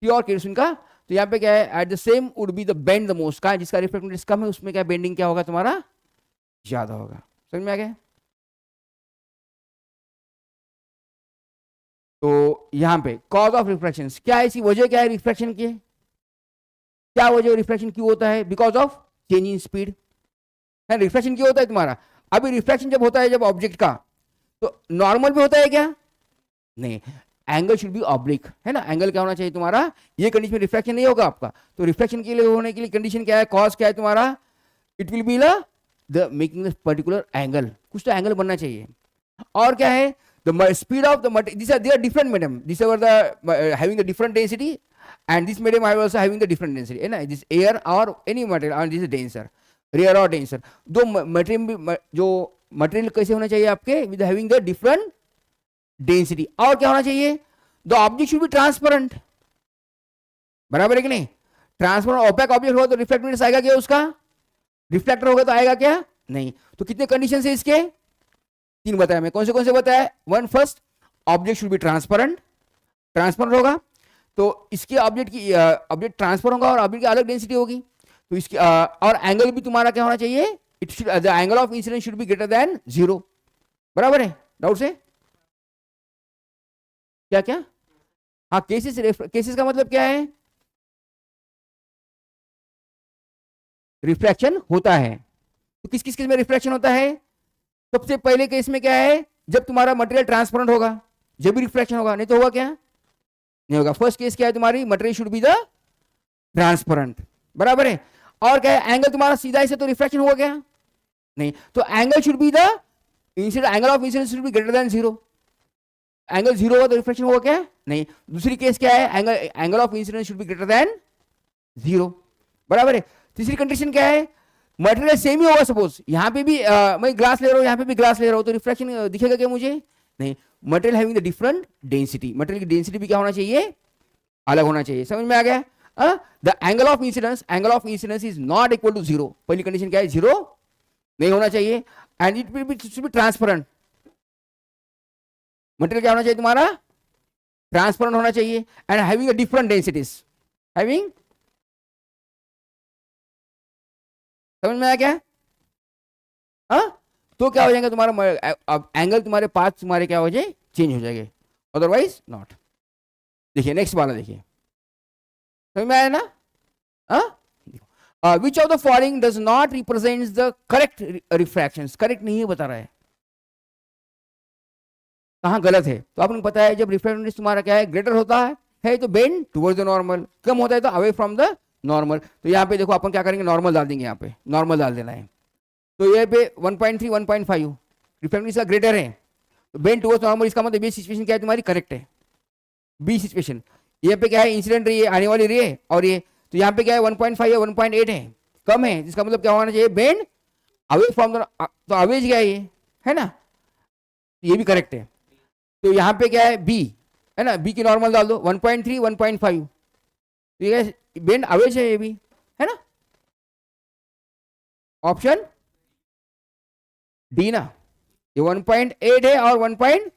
और केरोसिन का, तो यहाँ पे क्या है, at the same would be the bend the most का, जिसका रिफ्रैक्टिव इंडेक्स कम है उसमें क्या बेंडिंग क्या होगा तुम्हारा ज्यादा होगा। समझ में आ गया। तो यहाँ पे कॉज ऑफ रिफ्रैक्शन क्या है, इसकी वजह क्या है रिफ्रैक्शन की, क्या वजह रिफ्रैक्शन क्यों होता है, because of change in speed है। रिफ्रैक्शन क्यों होता है तुम्हारा, अभी रिफ्रैक्शन जब होता है जब ऑब्जेक्ट का, तो नॉर्मल भी होता है क्या, नहीं, एंगल शुड बी ऑब्लिक है ना, एंगल क्या होना चाहिए तुम्हारा, ये कंडीशन में रिफ्रैक्शन नहीं होगा आपका। तो रिफ्रैक्शन के लिए होने के लिए कंडीशन क्या है, कॉज क्या है तुम्हारा, it will be the making particular angle, कुछ तो एंगल बनना चाहिए। और क्या है, the speed of the material, they are different medium, these are the having the different density, and this medium are also having the different density है ना, this air or any material and this is denser, rare or denser, दो material जो material कैसे होना चाहिए आपके, with having the different density। और क्या होना चाहिए, the object should be transparent, बराबर है कि नहीं, ट्रांसपेरेंट ओपेक ऑब्जेक्ट होगा तो रिफ्लेक्टिव आएगा क्या उसका, रिफ्लेक्टर होगा तो आएगा क्या, नहीं। तो कितने कंडीशन है इसके, तीन बताया मैं, कौन से बताया, one first object should be transparent, transparent होगा तो इसके ऑब्जेक्ट की ऑब्जेक्ट ट्रांसफर होगा और ऑब्जेक्ट की अलग डेंसिटी होगी, तो इसकी और एंगल भी तुम्हारा क्या होना चाहिए, it should the angle of incidence should be greater than 0, बराबर है, डाउट से क्या क्या, हाँ केसेस, केसेस का मतलब क्या है, रिफ्लेक्शन होता है, तो किस किस केस में रिफ्लेक्शन होता है, सबसे पहले केस में क्या है, जब तुम्हारा मटेरियल ट्रांसपेरेंट होगा जब भी रिफ्लेक्शन होगा, नहीं तो होगा क्या, नहीं होगा। फर्स्ट केस क्या है तुम्हारी, material should be the transparent, बराबर है। और क्या है, एंगल तुम्हारा सीधा ही से तो रिफ्लेक्शन होगा क्या, नहीं, तो angle should be the incident, angle of incidence should be greater than 0, angle 0 होगा तो रिफ्लेक्शन होगा क्या, नहीं। दूसरी केस क्या है, angle of incidence should be greater than 0, बराबर है। तीसरी कंडीशन क्या है, मटेरियल सेम ही होगा, सपोज यहाँ पे भी मैं ग्लास ले रहा हूँ, यहाँ पे भी ग्लास ले रहा हूँ, तो रिफ्लेक्शन दिखेगा क्या मुझे, नहीं। Material having the different density, material की डेंसिटी भी क्या होना चाहिए, अलग होना चाहिए, समझ में आ गया। The angle of incidence is not equal to 0, पहली कंडीशन क्या है, 0 नहीं होना चाहिए, and it will be transparent, material क्या होना चाहिए तुम्हारा, ट्रांसपेरेंट होना चाहिए, and having different densities, having, समझ में आया क्या, तो क्या हो जाएगा तुम्हारा एंगल, तुम्हारे पाथ तुम्हारे क्या हो जाए, चेंज हो जाएंगे, अदरवाइज नॉट। देखिए नेक्स्ट वाला देखिए, समझ में आया ना, which of the following does not represents the correct refractions, correct नहीं है बता रहा है, कहाँ गलत है, तो आपको पता है जब रिफ्रैक्टिव तुम्हारा क्या है, ग्रेटर होता है तो बेंड टुवर्ड्स द नॉर्मल, कम होता है तो अवे फ्रॉम द नॉर्मल। तो यहाँ पे देखो अपन क्या करेंगे, नॉर्मल डाल देंगे, यहाँ पे नॉर्मल डाल देना है, तो ये पे 1.3 1.5 रिफ्रैक्टिव इसका ग्रेटर है, तो बेंड टुवर्ड्स नॉर्मल, इसका मतलब ये सिचुएशन क्या है तुम्हारी, करेक्ट है, बी सिचुएशन। ये पे क्या है, इंसिडेंट रे आने वाली रे, और ये तो यहाँ पे क्या है 1.5 है 1.8 है, कम है, जिसका मतलब क्या होना चाहिए, बेंड अवे फ्रॉम द, तो अवेज क्या है ये, है ना, ये भी करेक्ट है। तो यहाँ पे क्या है, बी है ना, बी की नॉर्मल डाल दो, 1.3 1.5, ठीक है, बेंड अवेज है ये भी, है ना, ऑप्शन डी ना, ये 1.8 है और 1.5,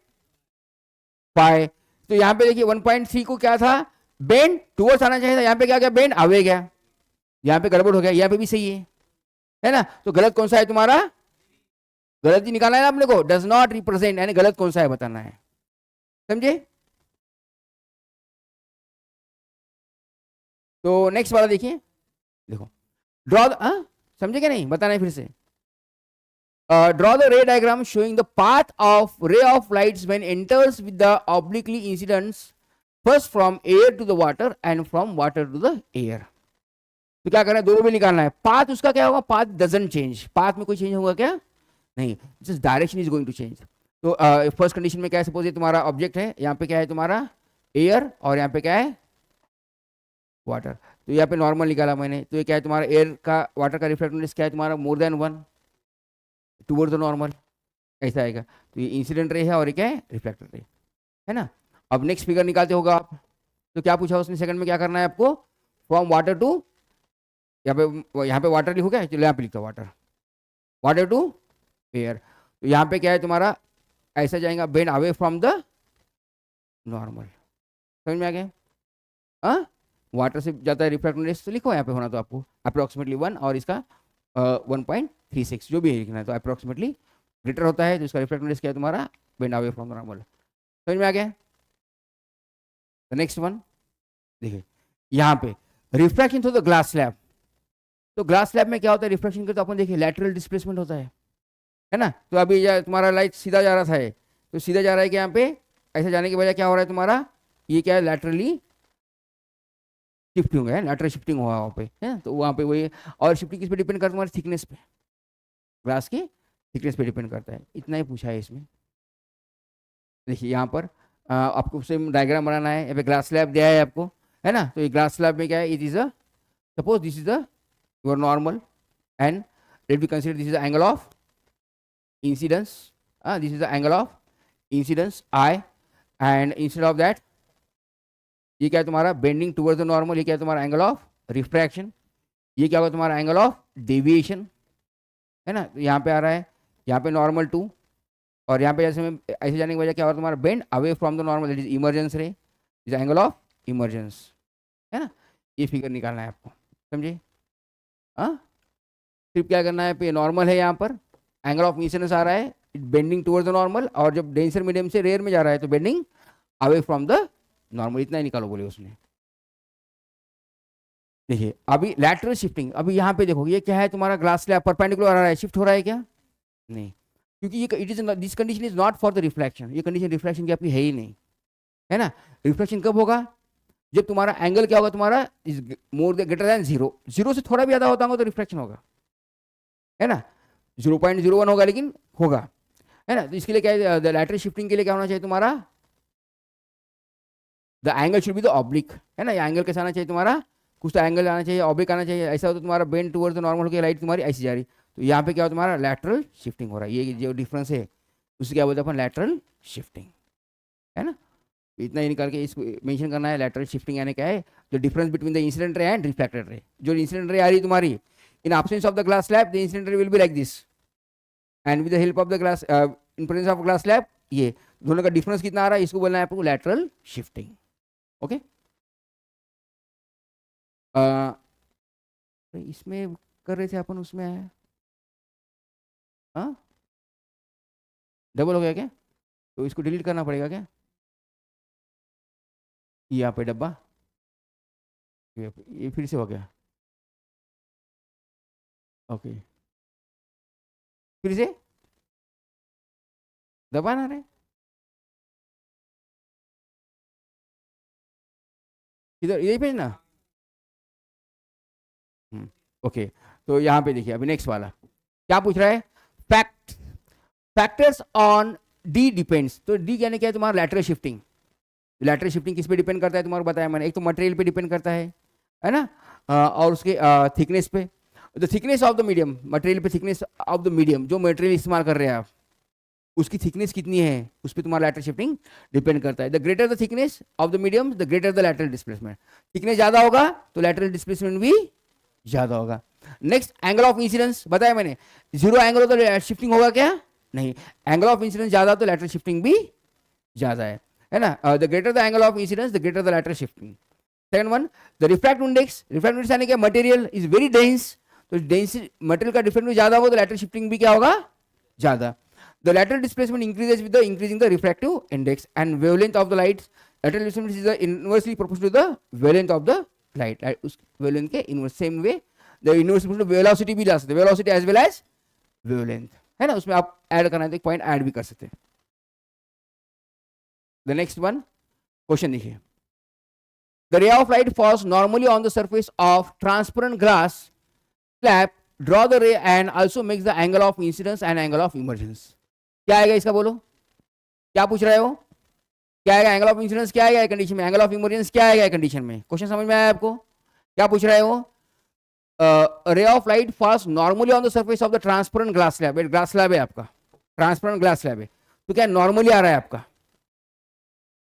तो यहाँ पे देखिए 1.3 को क्या था, बेंड टुवर्ड्स आना चाहिए था, यहाँ पे क्या गया, बेंड अवे गया, यहाँ पे गड़बड़ हो गया, यहाँ पे भी सही है ना, तो गलत कौन सा है तुम्हारा, गलत ही निकालना है ना अपने को, डज नॉट रिप्रेजेंट, यानी गलत कौन सा है बताना है, समझे। तो नेक्स्ट वाला देखिए, देखो ड्रॉ, समझे क्या नहीं, बताना है फिर से, draw the ray diagram showing the path of ray of lights when enters with the obliquely incidents first from air to the water and from water to the air। तो क्या करना है, दोनों में निकालना है, पाथ उसका क्या होगा, पाथ डजंट चेंज, पाथ में कोई चेंज होगा क्या, नहीं, just direction is going to change. तो फर्स्ट कंडीशन में क्या है, सपोज ये तुम्हारा ऑब्जेक्ट है, यहाँ पे क्या है तुम्हारा एयर, और यहाँ पे क्या है वाटर, तो यहाँ पे नॉर्मल निकाला मैंने, तो ये क्या है तुम्हारा एयर का, वाटर का रिफ्लेक्टिव क्या है तुम्हारा, more than 1 towards the normal, ऐसा आएगा। तो ये इंसिडेंट रे है और ये क्या है, रिफ्लेक्टर रे, है ना। अब नेक्स्ट फिगर निकालते होगा आप, तो क्या पूछा उसने सेकंड में, क्या करना है आपको, फ्रॉम वाटर टू, यहाँ पे वाटर लिखो क्या, चलो यहाँ पे लिखता वाटर, वाटर टू एयर, तो यहाँ पे क्या है तुम्हारा, ऐसा जाएगा, bend away from the normal, समझ में आ गया, वाटर से जाता है रिफ्लेक्टिव, तो लिखो यहाँ पे होना तो आपको अप्रोक्सीमेटली 1 और इसका 1.36 जो भी है लिखना है, तो अप्रोक्सीमेटली ग्रेटर होता है, तो इसका रिफ्लेक्टिव क्या है तुम्हारा, बेंड अवे फ्रॉम नॉर्मल, समझ में आ गया। नेक्स्ट वन देखिए यहाँ पे refraction through the glass slab. तो ग्लास स्लैब में क्या होता है रिफ्रैक्शन के, तो अपन देखिए लैटरल डिस्प्लेसमेंट होता है ना। तो अभी तुम्हारा लाइट सीधा जा रहा था है, तो सीधा जा रहा है कि यहाँ पे ऐसे जाने की वजह क्या हो रहा है तुम्हारा, ये क्या है लैटरली शिफ्टिंग है, लैटरल शिफ्टिंग हुआ वहाँ पे है। तो वहाँ पे वही, और शिफ्टिंग किस पे डिपेंड करता है, तुम्हारी थिकनेस पे, ग्लास की थिकनेस पे डिपेंड करता है। इतना ही पूछा है इसमें। देखिए यहाँ पर आपको सेम डायग्राम बनाना है, यहाँ पे ग्लास स्लैब दिया है आपको, है ना। तो ये ग्लास स्लैब में क्या है, it is a suppose this is a your normal and let B consider this is the angle of incidence, this is the angle of incidence I, and instead of that ये क्या है तुम्हारा बेंडिंग टुवर्ड्स द नॉर्मल, ये क्या है तुम्हारा एंगल ऑफ रिफ्रैक्शन, ये क्या होगा तुम्हारा एंगल ऑफ डेविएशन, है ना। तो यहाँ पे आ रहा है, यहाँ पे नॉर्मल 2, और यहाँ पे जैसे में ऐसे जाने की वजह क्या होगा तुम्हारा bend away from the normal, that is emergence रे, इज एंगल ऑफ इमर्जेंस, है ना। ये फिगर निकालना है आपको, समझे। हाँ, सिर्फ क्या करना है, पे नॉर्मल है यहाँ पर, एंगल ऑफ इंसिडेंस आ रहा है, it bending towards the normal, और जब डेंसर मीडियम से रेयर में जा रहा है तो bending away from the normal, इतना ही निकालो बोले उसने। देखिए अभी लैटरल शिफ्टिंग, अभी यहाँ पे देखो ये क्या है तुम्हारा ग्लास स्लैब परपेंडिकुलर आ रहा है, शिफ्ट हो रहा है क्या, नहीं, क्योंकि ये it is this condition is not for the reflection, ये कंडीशन रिफ्लेक्शन की आपकी है ही नहीं, है ना। रिफ्लेक्शन कब होगा, जब तुम्हारा एंगल क्या होगा तुम्हारा इज मोर ग्रेटर देन 0, 0 से थोड़ा भी ज्यादा होता होगा तो रिफ्लेक्शन होगा, है ना। 0.01 होगा लेकिन होगा, है ना। तो इसके लिए क्या है, द लैटरल शिफ्टिंग के लिए क्या होना चाहिए तुम्हारा, the angle should be the oblique, है ना। ये एंगल कैसा आना चाहिए तुम्हारा, कुछ तो एंगल आना चाहिए, ऑब्लिक आना चाहिए, ऐसा हो तो तुम्हारा बेंड टुवर्ड्स द नॉर्मल होकर लाइट तुम्हारी ऐसी जा रही, तो यहाँ पे क्या हो तुम्हारा लैटरल शिफ्टिंग हो रहा है, ये जो डिफरेंस है उससे क्या बोलते हैं अपन लैटरल शिफ्टिंग, है ना। इतना ही निकाल के इसको मेंशन करना है, लैटरल शिफ्टिंग यानी क्या है, जो डिफरेंस बिटवीन द इंसिडेंट रे एंड रिफ्लेक्टेड रे। जो इंसिडेंट रे आ रही है तुम्हारी in absence of the glass slab, the incident रे will be like this, and with the help of the glass in presence of glass slab, ये दोनों का डिफरेंस कितना आ रहा है, इसको बोलना है आपको लैटरल शिफ्टिंग। ओके, इसमें कर रहे थे अपन, उसमें है हाँ डबल हो गया क्या, तो इसको डिलीट करना पड़ेगा क्या, यहाँ पे डब्बा, ये फिर से हो गया, ओके फिर से दबाना रहे, इधर यही भेजना। ओके, तो यहाँ पे देखिए अभी नेक्स्ट वाला क्या पूछ रहा है, fact factors on D depends. तो डी यानी क्या है तुम्हारा लैटरल शिफ्टिंग। लैटरल शिफ्टिंग किस पे डिपेंड करता है तुम्हारा बताया मैंने, एक तो मटेरियल पे डिपेंड करता है ना, और उसके थिकनेस पे, the thickness of the medium, material पे थिकनेस ऑफ द मीडियम, जो मटेरियल इस्तेमाल कर रहे हैं आप उसकी थिकनेस कितनी है उस पर तुम्हारा लैटरल शिफ्टिंग डिपेंड करता है। The greater the thickness of the medium the greater the lateral displacement, thickness ज्यादा होगा तो लैटरल डिस्प्लेसमेंट भी ज्यादा होगा। नेक्स्ट एंगल ऑफ इंसिडेंस, बताया मैंने, जीरो एंगल हो तो शिफ्टिंग होगा क्या, नहीं, एंगल ऑफ इंसिडेंस ज्यादा तो लैटरल शिफ्टिंग भी ज्यादा है ना। The greater the angle of incidence the greater the lateral shifting. Second one the refract index, refract index यानी क्या, मटेरियल इज वेरी डेंस, तो डेंस मटेरियल का डिफरेंस ज्यादा होगा तो लैटरल शिफ्टिंग भी क्या होगा ज्यादा। The lateral displacement increases with the increasing the refractive index and wavelength of the light. Lateral displacement is the inversely proportional to the wavelength of the light. उस wavelength के inverse same way the inverse proportional to velocity भी जा सकते हैं, velocity as well as wavelength, है ना। उसमें आप ऐड करना है तो एक पॉइंट ऐड भी कर सकते हैं। The next one क्वेश्चन देखिए, the ray of light falls normally on the surface of transparent glass slab. Draw the ray and also makes the angle of incidence and angle of emergence. क्या आएगा इसका बोलो, क्या पूछ रहे हो, क्या आएगा एंगल ऑफ इंसिडेंस, क्या आएगा कंडीशन में, एंगल ऑफ इमर्जेंस क्या आएगा कंडीशन में, क्वेश्चन समझ में आया आपको, क्या पूछ रहे हो। रे of light falls normally on the surface of the transparent glass slab, glass slab है आपका, ट्रांसपेरेंट ग्लास स्लैब है, तो क्या नॉर्मली आ रहा है आपका,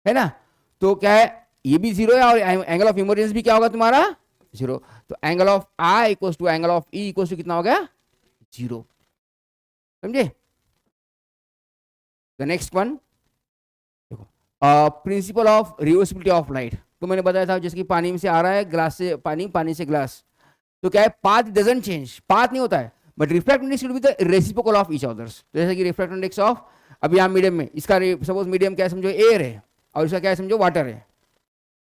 है ना। तो क्या है, ये भी जीरो है और एंगल ऑफ इमर्जेंस भी क्या होगा तुम्हारा जीरो, तो angle of i equals to angle of e equals to कितना हो गया जीरो, समझे। द नेक्स्ट वन देखो, principle of reversibility of light, तो मैंने बताया था जैसे कि पानी में से आ रहा है ग्लास से पानी, पानी से ग्लास, तो क्या है पाथ डजंट चेंज, पाथ नहीं होता है, but refract index will be the reciprocal of each others. जैसे कि रिफ्रैक्ट इंडेक्स ऑफ, अभी यहाँ मीडियम में इसका सपोज मीडियम क्या है समझो एयर है और इसका क्या है समझो वाटर है,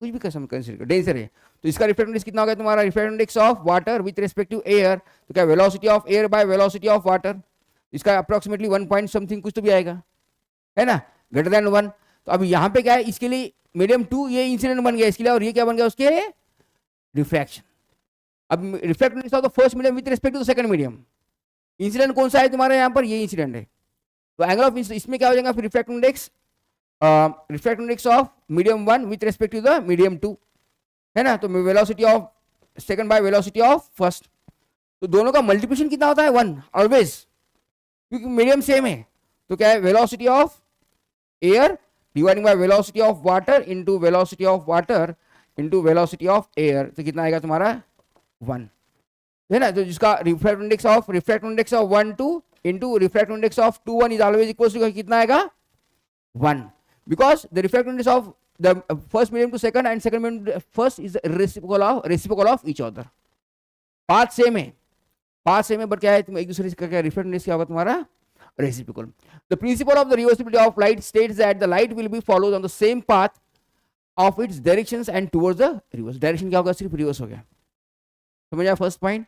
कुछ भी कसम कंसीडर करो, डेंसर है, तो इसका रिफ्रैक्टिव इंडेक्स कितना हो गया तुम्हारा, refractive index of water with respect to air, तो क्या velocity of air by velocity of water, इसका अप्रोक्सीमेटली 1 पॉइंट समथिंग कुछ तो भी आएगा, है ना, ग्रेटर देन 1। तो अब यहाँ पे क्या है, इसके लिए मीडियम 2 ये इंसिडेंट बन गया इसके लिए, और ये क्या बन गया उसके रिफ्रैक्शन। अब refractive index of the first medium with respect to the second medium, incident कौन सा है तुम्हारे यहाँ पर, ये इंसिडेंट है, तो एंगल ऑफ इसमें क्या हो जाएगा फिर refractive index of medium 1 with respect to the medium 2, है ना, तो velocity of second by velocity of first, तो दोनों का मल्टीप्लिकेशन कितना होता है 1 ऑलवेज, क्योंकि मीडियम सेम है, तो क्या है velocity of air dividing by velocity of water into velocity of water into velocity of air, तो कितना आएगा तुम्हारा 1, है ना, तो जिसका refractive index of 1 2 into refractive index of 2 1 is always equal to कितना आएगा 1, because the refractive index of the first medium to second and second medium to first is reciprocal of each other, path same है बट क्या है तुम एक दूसरे का क्या रिफ्रैक्टिव इंडेक्स क्या होगा तुम्हारा reciprocal. The principle of the reversibility of light states that the light will be followed on the same path of its directions and towards the reverse. Direction क्या होगा, सिर्फ reverse हो गया, समझ आया first point.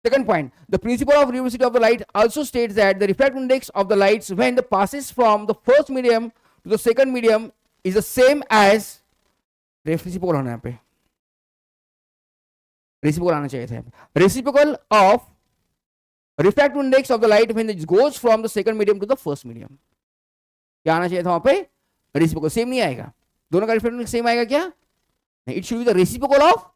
Second point, the principle of reversibility of the light also states that the refractive index of the lights when it passes from the first medium to the second medium is the same as reciprocal होना, यहाँ पे reciprocal आना चाहिए था, reciprocal of refractive index of the light when it goes from the second medium to the first medium, क्या आना चाहिए था वहां पे रेसिप्रोकल, सेम नहीं आएगा, दोनों का रिफ्रैक्टिव इंडेक्स सेम आएगा क्या नहीं, it should be the reciprocal of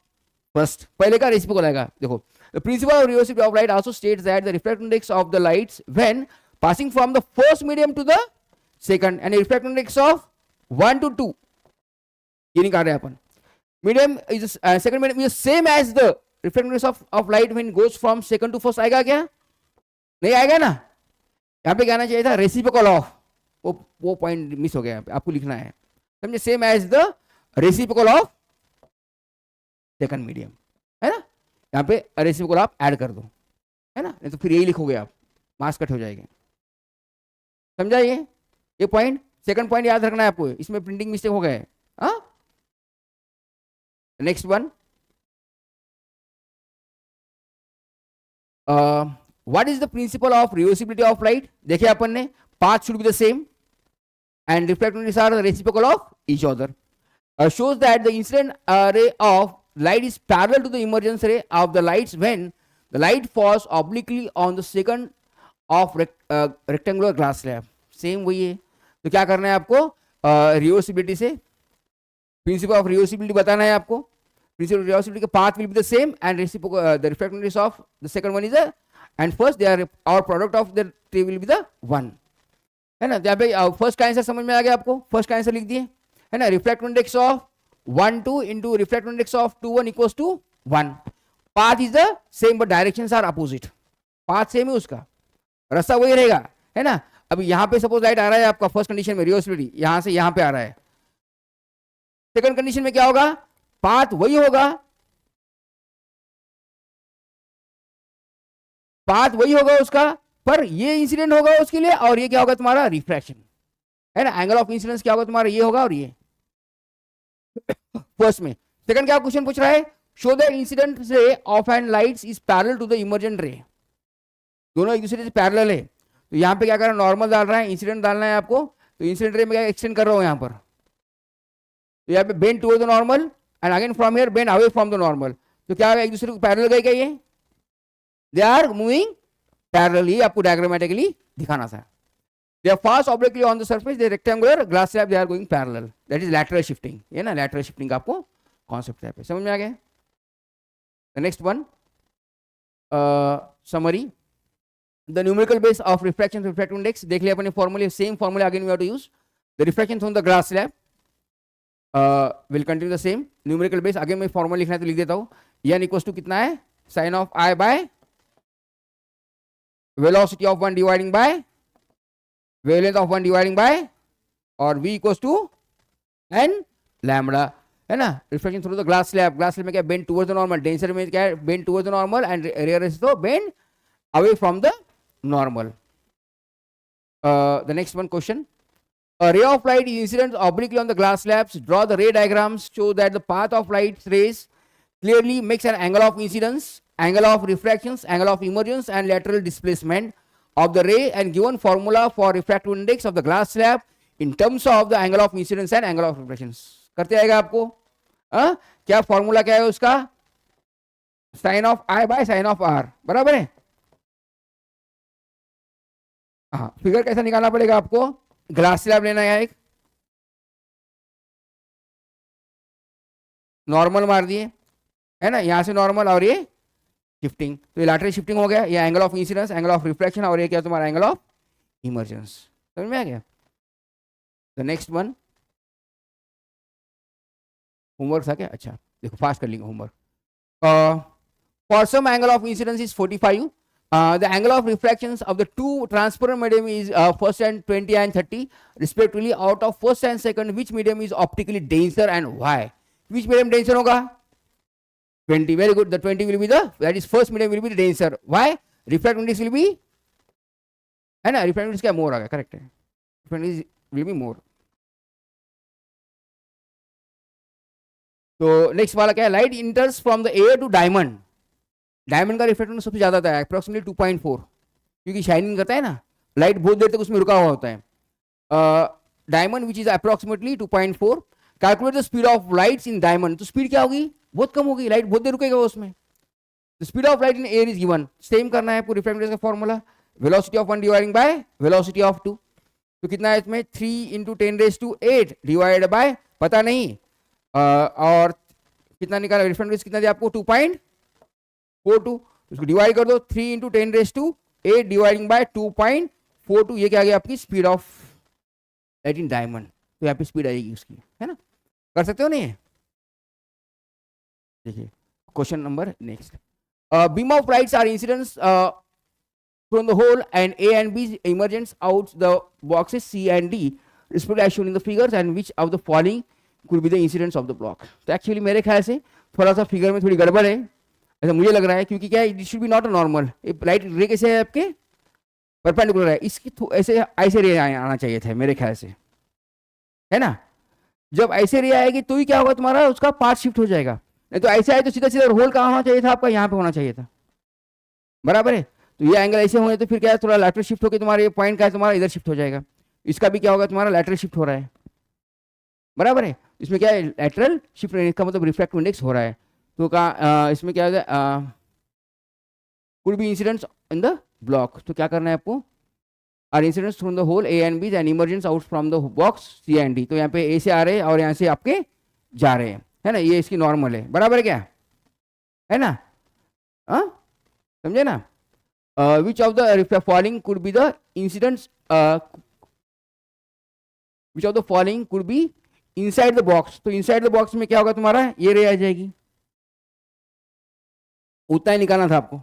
first, पहले का रेसिप्रोकल आएगा। देखो the principle of reversibility of light also states that the refractive index of the lights when passing from the first medium to the second and a refractive index of 1 to 2, ये निकाल रहे हैं अपन, medium is second medium is same as the refractive index of light when it goes from second to first, आएगा क्या नहीं आएगा ना, यहाँ पे क्या आना चाहिए था रेसिप्रोकल ऑफ, वो पॉइंट मिस हो गया, यहाँ पे आपको लिखना है, समझे, same as the reciprocal of second medium, है ना, यहाँ पे रेसिप्रोकल आप ऐड कर दो, है ना, नहीं तो फिर यही लिखोगे आप, मार्क्स कट हो जाएंगे, समझा ये पॉइंट। सेकंड पॉइंट याद रखना है आपको, इसमें प्रिंटिंग मिस्टेक हो गए, हाँ। Next one, what is the principle of reversibility of light, देखिए अपन ने path should be the same and refractive index are the reciprocal of each other, shows that the incident ray of light is parallel to the emergence ray of the lights when the light falls obliquely on the second of rectangular glass slab, same वही है, तो क्या करना है आपको रिवर्सिबिलिटी से, प्रिंसिपल ऑफ रिवर्सिबिलिटी बताना है आपको, प्रिंसिपल ऑफ रिवर्सिबिलिटी का path will be the same and the refractive index of the second one is and first they are our product of the tree will be the 1, है ना, यहाँ पे फर्स्ट का आंसर समझ में आ गया आपको, फर्स्ट का आंसर लिख दिए, है ना, refractive index of 1 2 into refractive index of 2 1 equals to 1, path is the same but directions are opposite, path same है उसका, रास्ता वही रहेगा, है ना। अब यहाँ पे सपोज लाइट आ रहा है आपका फर्स्ट कंडीशन में रिवर्सिबिलिटी, यहाँ से यहाँ पे आ रहा है, सेकंड कंडीशन में क्या होगा, पाथ वही होगा, पाथ वही होगा उसका, पर ये इंसिडेंट होगा उसके लिए, और ये क्या होगा तुम्हारा रिफ्रैक्शन, है ना, एंगल ऑफ इंसिडेंस क्या होगा तुम्हारा, ये होगा और ये फर्स्ट में। सेकंड क्या क्वेश्चन पूछ रहा है, show the incident ray of an lights is parallel to the emergent ray, दोनों एक दूसरे से पैरेलल है, तो यहाँ पे क्या कर रहा है, नॉर्मल डाल रहा है, इंसिडेंट डालना है आपको, तो इंसिडेंट रे में क्या एक्सटेंड कर रहा हूँ यहाँ पर, तो यहाँ पे bend toward the normal and again from here bend away from the normal, तो क्या एक दूसरे को पैरेलल गए क्या, ये they are moving parallelly, आपको diagrammatically दिखाना था, they are fast obliquely on the surface, the rectangular glass slab they are going parallel, that is lateral shifting, ये ना lateral shifting का आपको कॉन्सेप्ट है, समझ में आ गया। the next one summary, the numerical base of refraction to refractive index, देख लिया अपने formula, same formula again we have to use, the refraction from the glass slab will continue the same, numerical base again मैं formula लिखना है तो लिख देता हूँ, n equals to कितना है, sin of I by velocity of 1 dividing by wavelength of 1 dividing by और v equals to n lambda, है ना, reflection through the glass slab, glass slab में क्या bend towards the normal, denser में क्या है bend towards the normal and rare is तो bend away from the normal. The next one question, A ray of light is incident obliquely on the glass slabs. Draw the ray diagrams, show that the path of light rays clearly makes an angle of incidence, angle of refractions, angle of emergence and lateral displacement of the ray, and given formula for refractive index of the glass slab in terms of the angle of incidence and angle of refractions. करते आएगा आपको क्या फॉर्मूला क्या है उसका, sine of i by sine of r, बराबर है. हाँ, फिगर कैसा निकालना पड़ेगा आपको, ग्लास स्लैब लेना है, एक नॉर्मल मार दिए है ना, यहां से नॉर्मल और ये शिफ्टिंग, तो ये लैटरल शिफ्टिंग हो गया, ये angle of incidence, angle of reflection, और ये क्या तुम्हारा एंगल ऑफ इमर्जेंस. समझ में आ गया. द नेक्स्ट वन होमवर्क था क्या, अच्छा देखो फास्ट कर लेंगे homework. For some angle of incidence is 45. The angle of refractions of the two transparent medium is first and 20 and 30 respectively. Out of first and second, which medium is optically denser and why? Which medium denser होगा, 20. Very good. The 20 will be the, that is first medium will be the denser. Why? Refractive index will be, है ना, refractive index क्या more आ गया, correct है, refractive index will be more. तो नेक्स्ट वाला क्या है, light enters from the air to diamond. Diamond का रिफ्लेक्शन सबसे ज्यादा आता है, अप्रोक्सीमेटली 2.4, क्योंकि शाइनिंग करता है ना, लाइट बहुत देर तक उसमें रुका हुआ होता है. Diamond which is approximately 2.4. Calculate the speed of lights in diamond. तो स्पीड क्या होगी, बहुत कम होगी, लाइट बहुत देर रुकेगा उसमें. The speed of light in air is given. Same करना है आपको रिफ्लेक्टिव का formula, velocity of 1 dividing by velocity of 2. तो कितना है इसमें, 3 × 10⁸ डिवाइडेड बाय पता नहीं, और कितना निकाला, रिफ्लेक्टिव कितना दिया आपको, 2.42. उसको डिवाइड कर दो, 3 × 10⁸ डिवाइडिंग बाय 2.42. ये क्या आ गया आपकी speed of light in diamond. तो यहाँ पे स्पीड आएगी उसकी, है ना, कर सकते हो नहीं. देखिए question number next. Beam of lights are incidents from the hole and A and B emergence out the boxes C and D respectively as shown in the figures, and which of the following could be the incidence of the block. तो एक्चुअली मेरे ख्याल से थोड़ा सा फिगर में थोड़ी गड़बड़ है, ऐसा मुझे लग रहा है, क्योंकि क्या है, it should be not a normal. Light रे कैसे है आपके, परपेंडिकुलर है, इसकी ऐसे ऐसे रे आना चाहिए था मेरे ख्याल से, है ना. जब ऐसे रे आएगी तो ही क्या होगा तुम्हारा, उसका पार्ट शिफ्ट हो जाएगा. नहीं तो ऐसे आए तो सीधा सीधा होल कहाँ होना चाहिए था आपका, यहाँ पे होना चाहिए था, बराबर है. तो ये एंगल ऐसे होंगे तो फिर क्या है, थोड़ा लैटरल शिफ्ट होकर तुम्हारा ये पॉइंट का है तुम्हारा इधर शिफ्ट हो जाएगा. इसका भी क्या होगा, तुम्हारा लैटरल शिफ्ट हो रहा है, बराबर है. इसमें क्या है, लैटरल शिफ्ट, इसका मतलब रिफ्रैक्टिव इंडेक्स हो रहा है. तो का इसमें क्या है, could be incidents in the block. तो क्या करना है आपको, are incidents from the hole A and B and emergence out from the box C and D. तो यहाँ पे ए से आ रहे हैं और यहाँ से आपके जा रहे हैं, है ना, ये इसकी नॉर्मल है, बराबर है क्या, है ना. समझे ना. Which of the following could be the incidents, which of the following could be inside the box. तो inside the box में क्या होगा तुम्हारा, ये रे आ जाएगी, उतना ही निकालना था आपको,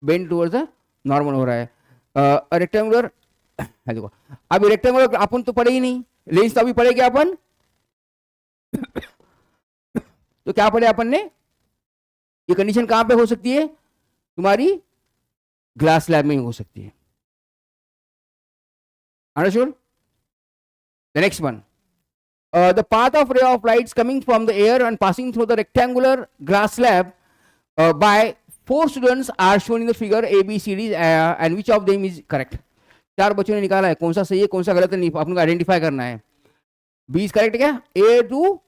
बेंड टुवर्ड्स द नॉर्मल हो रहा है. रेक्टेंगुलर है, देखो अब रेक्टेंगुलर अपन तो पढ़े ही नहीं, लेंस तो अभी पढ़ेगा अपन. तो क्या पढ़े अपन ने, ये कंडीशन कहां पे हो सकती है तुम्हारी, ग्लास स्लैब में ही हो सकती है. Understood. The next one, the path of ray of lights coming from the air and passing through the rectangular glass slab by 4 students are shown in the figure A B C D, and which of them is correct. 4 बच्चों ने निकाला है, कौन सा सही है कौन सा गलत है, आपको आइडेंटिफाई करना है. बी इज करेक्ट क्या, ए टू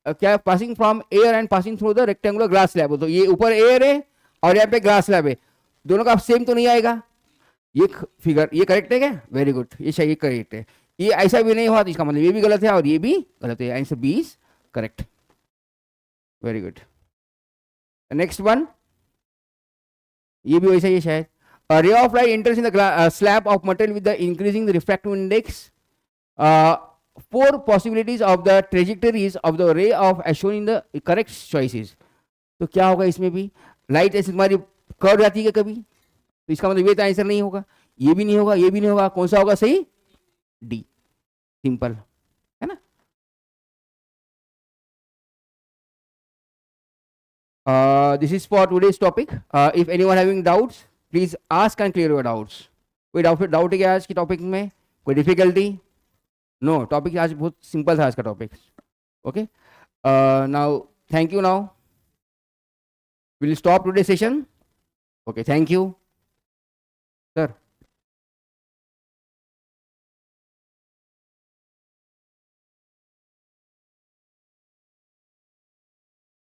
क्या, passing from air and passing through the rectangular glass slab. तो ये ऊपर एयर है और यहाँ पे ग्लास स्लैब है, दोनों का सेम तो नहीं आएगा. ये फिगर ये करेक्ट है क्या, वेरी गुड, ये सही करेक्ट है. ये ऐसा भी नहीं हुआ तो इसका मतलब ये भी गलत है और ये भी गलत है, answer B is correct, very good. Next one, ये भी वैसा ही है शायद. Ray of light enters in the slab of material with the increasing the refractive index. 4 possibilities of the trajectories of the ray of as shown in the correct choices. तो क्या होगा इसमें भी, लाइट ऐसी तुम्हारी कर्व जाती है कभी, तो इसका मतलब ये तो आंसर नहीं होगा, ये भी नहीं होगा, ये भी नहीं होगा, कौन सा होगा सही, डी, सिंपल है ना. This is for today's topic. If anyone having doubts please ask and clear your doubts. कोई डाउट है क्या आज के टॉपिक में, कोई डिफिकल्टी. नो, टॉपिक आज बहुत सिंपल था आज का topic. Okay, now thank you. Now will stop today session. Okay, thank you.